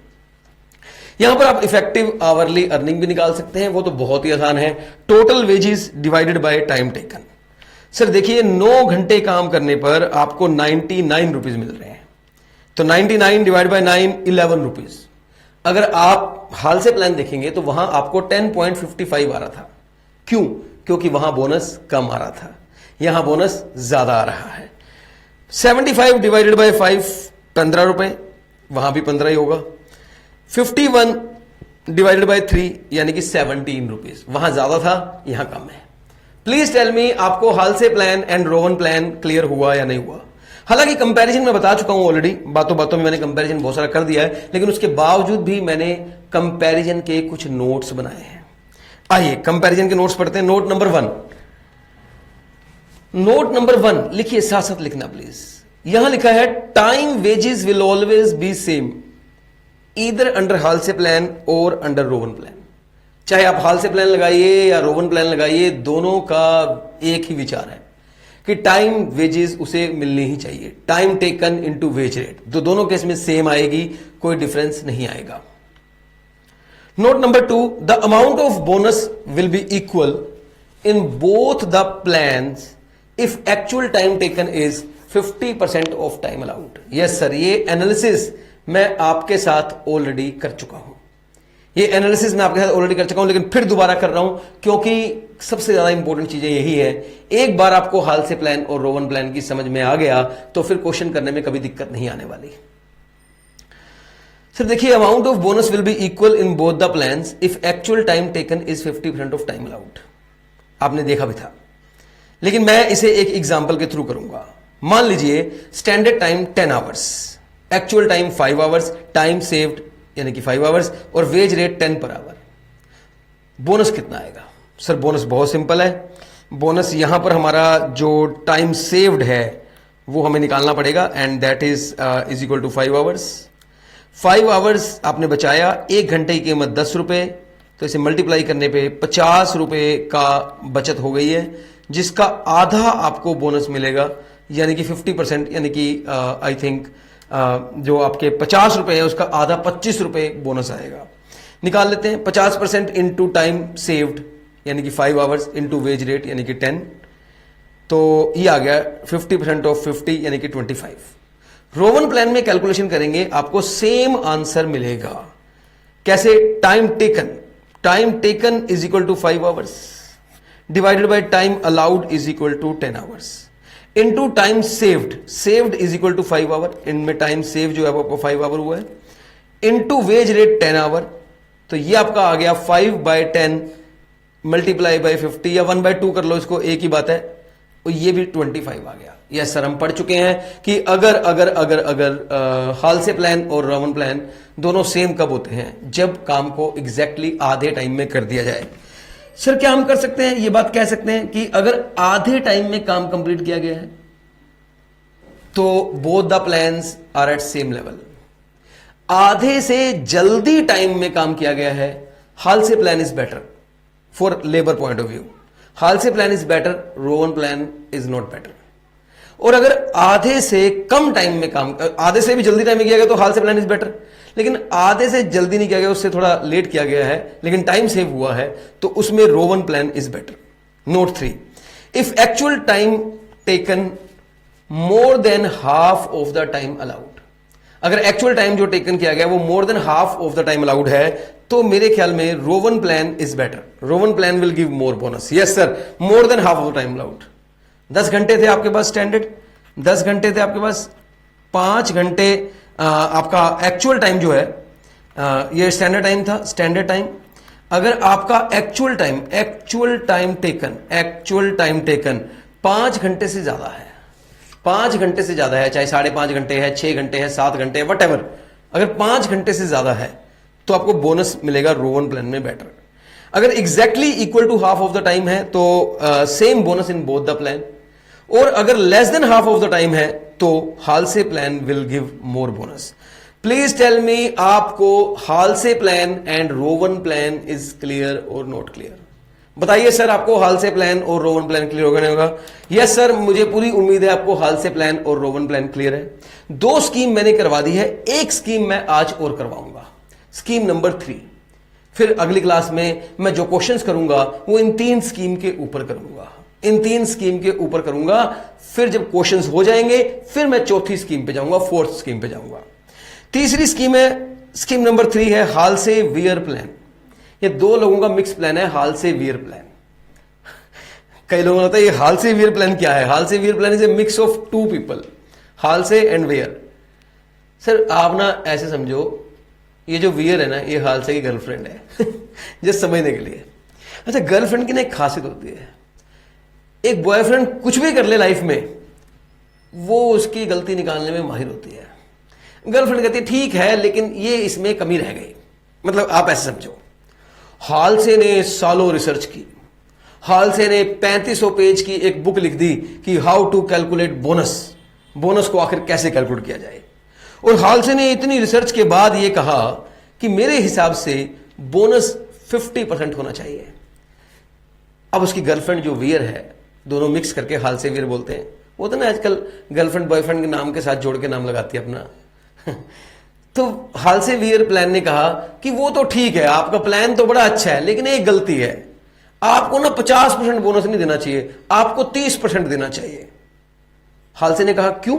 यहां पर आप इफेक्टिव आवरली अर्निंग भी निकाल सकते हैं, वो तो बहुत ही आसान है। Total wages divided by time taken. Sir देखिए 9 घंटे काम करने पर आपको 99 रुपीज मिल रहे हैं, तो 99 डिवाइड बाय 9 11 रुपीज। अगर आप हाल से प्लान देखेंगे तो वहां आपको 10.55 आ रहा था। क्यों? क्योंकि वहां बोनस कम आ रहा था, यहां बोनस ज्यादा आ रहा है। 75 डिवाइडेड बाय 5 15 रुपए, वहां भी 15 ही होगा। 51 डिवाइडेड बाय 3 यानी कि 17 रुपीज, वहां ज्यादा था यहां कम है। प्लीज टेल मी आपको Halsey plan and Rowan plan clear हुआ या नहीं हुआ? हालांकि कंपैरिजन मैं बता चुका हूं ऑलरेडी, बातों बातों में मैंने कंपैरिजन बहुत सारा कर दिया है, लेकिन उसके बावजूद भी मैंने कंपैरिजन के कुछ नोट्स बनाए हैं। आइए कंपैरिजन के नोट्स पढ़ते हैं। नोट नंबर 1, नोट नंबर 1 लिखिए, साथ साथ लिखना प्लीज। यहां लिखा है time wages will always be same either under Halsey plan और अंडर रोवन प्लान। चाहे आप हाल से प्लान लगाइए या रोवन प्लान लगाइए, दोनों का एक ही विचार है कि टाइम वेजेस उसे मिलनी ही चाहिए, time taken into wage rate, तो दोनों केस में सेम आएगी, कोई डिफरेंस नहीं आएगा। Note number 2, the amount of bonus will be equal in both the plans if actual time taken is 50% of time allowed. Yes sir, ये analysis मैं आपके साथ ऑलरेडी कर चुका हूं, ये एनालिसिस मैं आपके साथ ऑलरेडी कर चुका हूं, लेकिन फिर दोबारा कर रहा हूं क्योंकि सबसे ज्यादा इंपॉर्टेंट चीजें यही है। एक बार आपको हाल से प्लान और रोवन प्लान की समझ में आ गया तो फिर क्वेश्चन करने में कभी दिक्कत नहीं आने वाली। सर देखिए, amount of bonus will be equal in both the plans if actual time taken is 50% of time allowed. आपने देखा भी था, लेकिन मैं इसे एक एग्जाम्पल के थ्रू करूंगा। मान लीजिए standard time 10 hours, actual time 5 hours, time saved यानी कि 5 आवर्स, और wage rate 10 per hour. Bonus कितना आएगा? सर बोनस बहुत सिंपल है। बोनस यहां पर हमारा जो टाइम सेव्ड है वो हमें निकालना पड़ेगा, and that is equal to 5 hours. 5 hours आपने बचाया, 1 घंटे की कीमत 10 रुपए, तो इसे मल्टीप्लाई करने पे 50 रुपए का बचत हो गई है, जिसका आधा आपको बोनस मिलेगा, यानी कि 50%, यानी कि आई थिंक जो आपके 50 रुपए है उसका आधा 25 रुपए बोनस आएगा। निकाल लेते हैं। 50% इंटू टाइम सेव्ड यानी कि 5 आवर्स इंटू वेज रेट यानी कि 10, तो ये आ गया 50% ऑफ 50 यानी कि 25। रोवन प्लान में कैलकुलेशन करेंगे आपको सेम आंसर मिलेगा। कैसे? Time taken, time taken is equal to 5 hours divided by time allowed is equal to 10 hours into time saved is equal to 5 hour, इनमें टाइम सेव जो है वो आपको 5 आवर हुआ है, इनटू वेज रेट 10 आवर, तो ये आपका आ गया 5/10 मल्टीप्लाई बाय 50 या 1/2 कर लो इसको, एक ही बात है, और ये भी 25 आ गया। यस सर, हम पढ़ चुके हैं कि अगर हाल से प्लान और रोमन प्लान दोनों सेम कब होते हैं, जब काम को एग्जैक्टली आधे टाइम में कर दिया जाए। सर क्या हम कर सकते हैं, ये बात कह सकते हैं कि अगर आधे टाइम में काम कंप्लीट किया गया है तो both the plans are at same level. आधे से जल्दी टाइम में काम किया गया है, Halsey plan is better for labour point of view, Halsey plan is better, Rowan plan is not better. और अगर आधे से कम टाइम में काम, आधे से भी जल्दी टाइम में किया गया तो Halsey plan is better, लेकिन आधे से जल्दी नहीं किया गया, उससे थोड़ा लेट किया गया है लेकिन टाइम सेव हुआ है, तो उसमें Roman plan is better. Note 3, if actual time taken more than half of the time allowed, अगर एक्चुअल टाइम जो टेकन किया गया वो more than half of the time allowed है, तो मेरे ख्याल में Roman plan is better, Rowan plan will give more bonus. Yes sir, more than half of the time allowed. 10 घंटे थे आपके पास स्टैंडर्ड, 10 घंटे थे आपके पास, 5 घंटे आपका एक्चुअल टाइम जो है, ये स्टैंडर्ड टाइम था, स्टैंडर्ड टाइम। अगर आपका एक्चुअल टाइम टेकन 5 घंटे से ज्यादा है, 5 घंटे से ज्यादा है, चाहे 5.5 घंटे है, 6 घंटे है, 7 घंटे है, वट, अगर 5 घंटे से ज्यादा है तो आपको बोनस मिलेगा रोमन प्लान में बेटर। अगर exactly equal to half of the time है तो same bonus in both the plan, और अगर less then half of the time है तो Halsey plan will give more bonus. Please tell me, आपको Halsey plan and Roman plan is clear और not clear? बताइए sir, आपको Halsey plan और Roman plan clear होगा नहीं होगा? यस सर, मुझे पूरी उम्मीद है आपको हाल से प्लान और रोमन प्लान क्लियर है। 2 स्कीम मैंने करवा दी है, एक स्कीम मैं आज और करवाऊंगा, स्कीम नंबर 3। फिर अगली क्लास में मैं जो क्वेश्चंस करूंगा वो इन 3 स्कीम के ऊपर करूंगा, इन 3 स्कीम के ऊपर करूंगा। फिर जब क्वेश्चंस हो जाएंगे फिर मैं चौथी स्कीम पे जाऊंगा, 4th स्कीम पे जाऊंगा। तीसरी स्कीम है, स्कीम नंबर 3 है हाल से वियर प्लान। ये 2 लोगों का मिक्स प्लान है, हाल से वियर प्लान। कई लोगों को लगता है ये हाल से वियर प्लान क्या है? Halsey Weir plan is a mix of 2 people, Halsey and wear. Sir आप ना ऐसे समझो, ये जो वियर है ना, ये हाल से की गर्लफ्रेंड है जस्ट समझने के लिए। अच्छा, गर्लफ्रेंड की ना एक खासियत होती है, एक बॉयफ्रेंड कुछ भी कर ले लाइफ में, वो उसकी गलती निकालने में माहिर होती है। गर्लफ्रेंड कहती है ठीक है लेकिन ये इसमें कमी रह गई। मतलब आप ऐसे समझो, हाल से ने सालों रिसर्च की, हाल से ने 3500 पेज की एक बुक लिख दी कि how to calculate bonus, bonus को आखिर कैसे कैलकुलेट किया जाए। और हाल से ने इतनी रिसर्च के बाद ये कहा कि मेरे हिसाब से बोनस 50% होना चाहिए। अब उसकी गर्लफ्रेंड जो वियर है, दोनों मिक्स करके हाल से वियर बोलते हैं। वो तो ना आजकल गर्लफ्रेंड बॉयफ्रेंड के नाम के साथ जोड़ के नाम लगाती है अपना तो हाल से वियर प्लान ने कहा कि वो तो ठीक है, आपका प्लान तो बड़ा अच्छा है, लेकिन एक गलती है, आपको ना 50% बोनस नहीं देना चाहिए, आपको 30% देना चाहिए। हाल से ने कहा क्यों?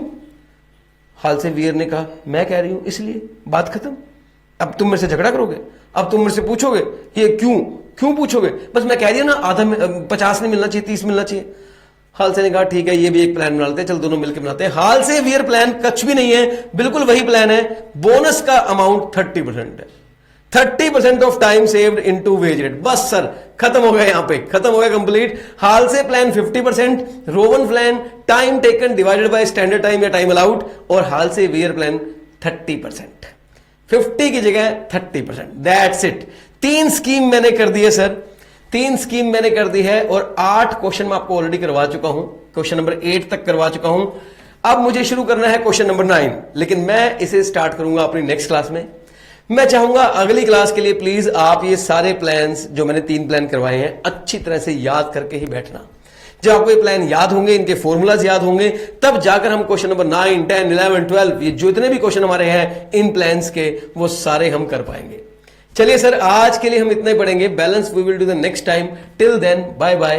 हाल से वियर ने कहा मैं कह रही हूं इसलिए, बात खत्म। अब तुम मेरे से झगड़ा करोगे, अब तुम मेरे से पूछोगे ये क्यों पूछोगे? बस मैं कह रही हूं ना, आधा 50 नहीं मिलना चाहिए, 30 मिलना चाहिए। हाल से ने कहा ठीक है, ये भी एक प्लान बना लेते हैं, चल दोनों मिलकर बनाते हैं। हाल से वियर प्लान कुछ भी नहीं है, बिल्कुल वही प्लान है। बोनस का अमाउंट 30% है, 30% of time saved into wage rate. बस सर खत्म हो गया, यहां पे खत्म हो गया कंप्लीट। हाल से plan 50%, Roman plan time taken divided by standard time या टाइम अलाउड, और हाल से वियर प्लान 30%, 50 की जगह 30%। That's it. 3 स्कीम मैंने कर दी है सर, 3 स्कीम मैंने कर दी है, और 8 क्वेश्चन मैं आपको ऑलरेडी करवा चुका हूं, क्वेश्चन नंबर 8 तक करवा चुका हूं। अब मुझे शुरू करना है क्वेश्चन नंबर 9, लेकिन मैं इसे स्टार्ट करूंगा अपनी नेक्स्ट क्लास में। मैं चाहूंगा अगली क्लास के लिए प्लीज आप ये सारे प्लान्स जो मैंने 3 प्लान करवाए हैं अच्छी तरह से याद करके ही बैठना। जब आपको ये प्लान याद होंगे, इनके फॉर्मूलाज याद होंगे, तब जाकर हम क्वेश्चन नंबर 9, 10, 11, 12 ये जो इतने भी क्वेश्चन हमारे हैं इन प्लान्स के, वो सारे हम कर पाएंगे। चलिए सर, आज के लिए हम इतना ही पढ़ेंगे। Balance we will do the next time. Till then bye bye.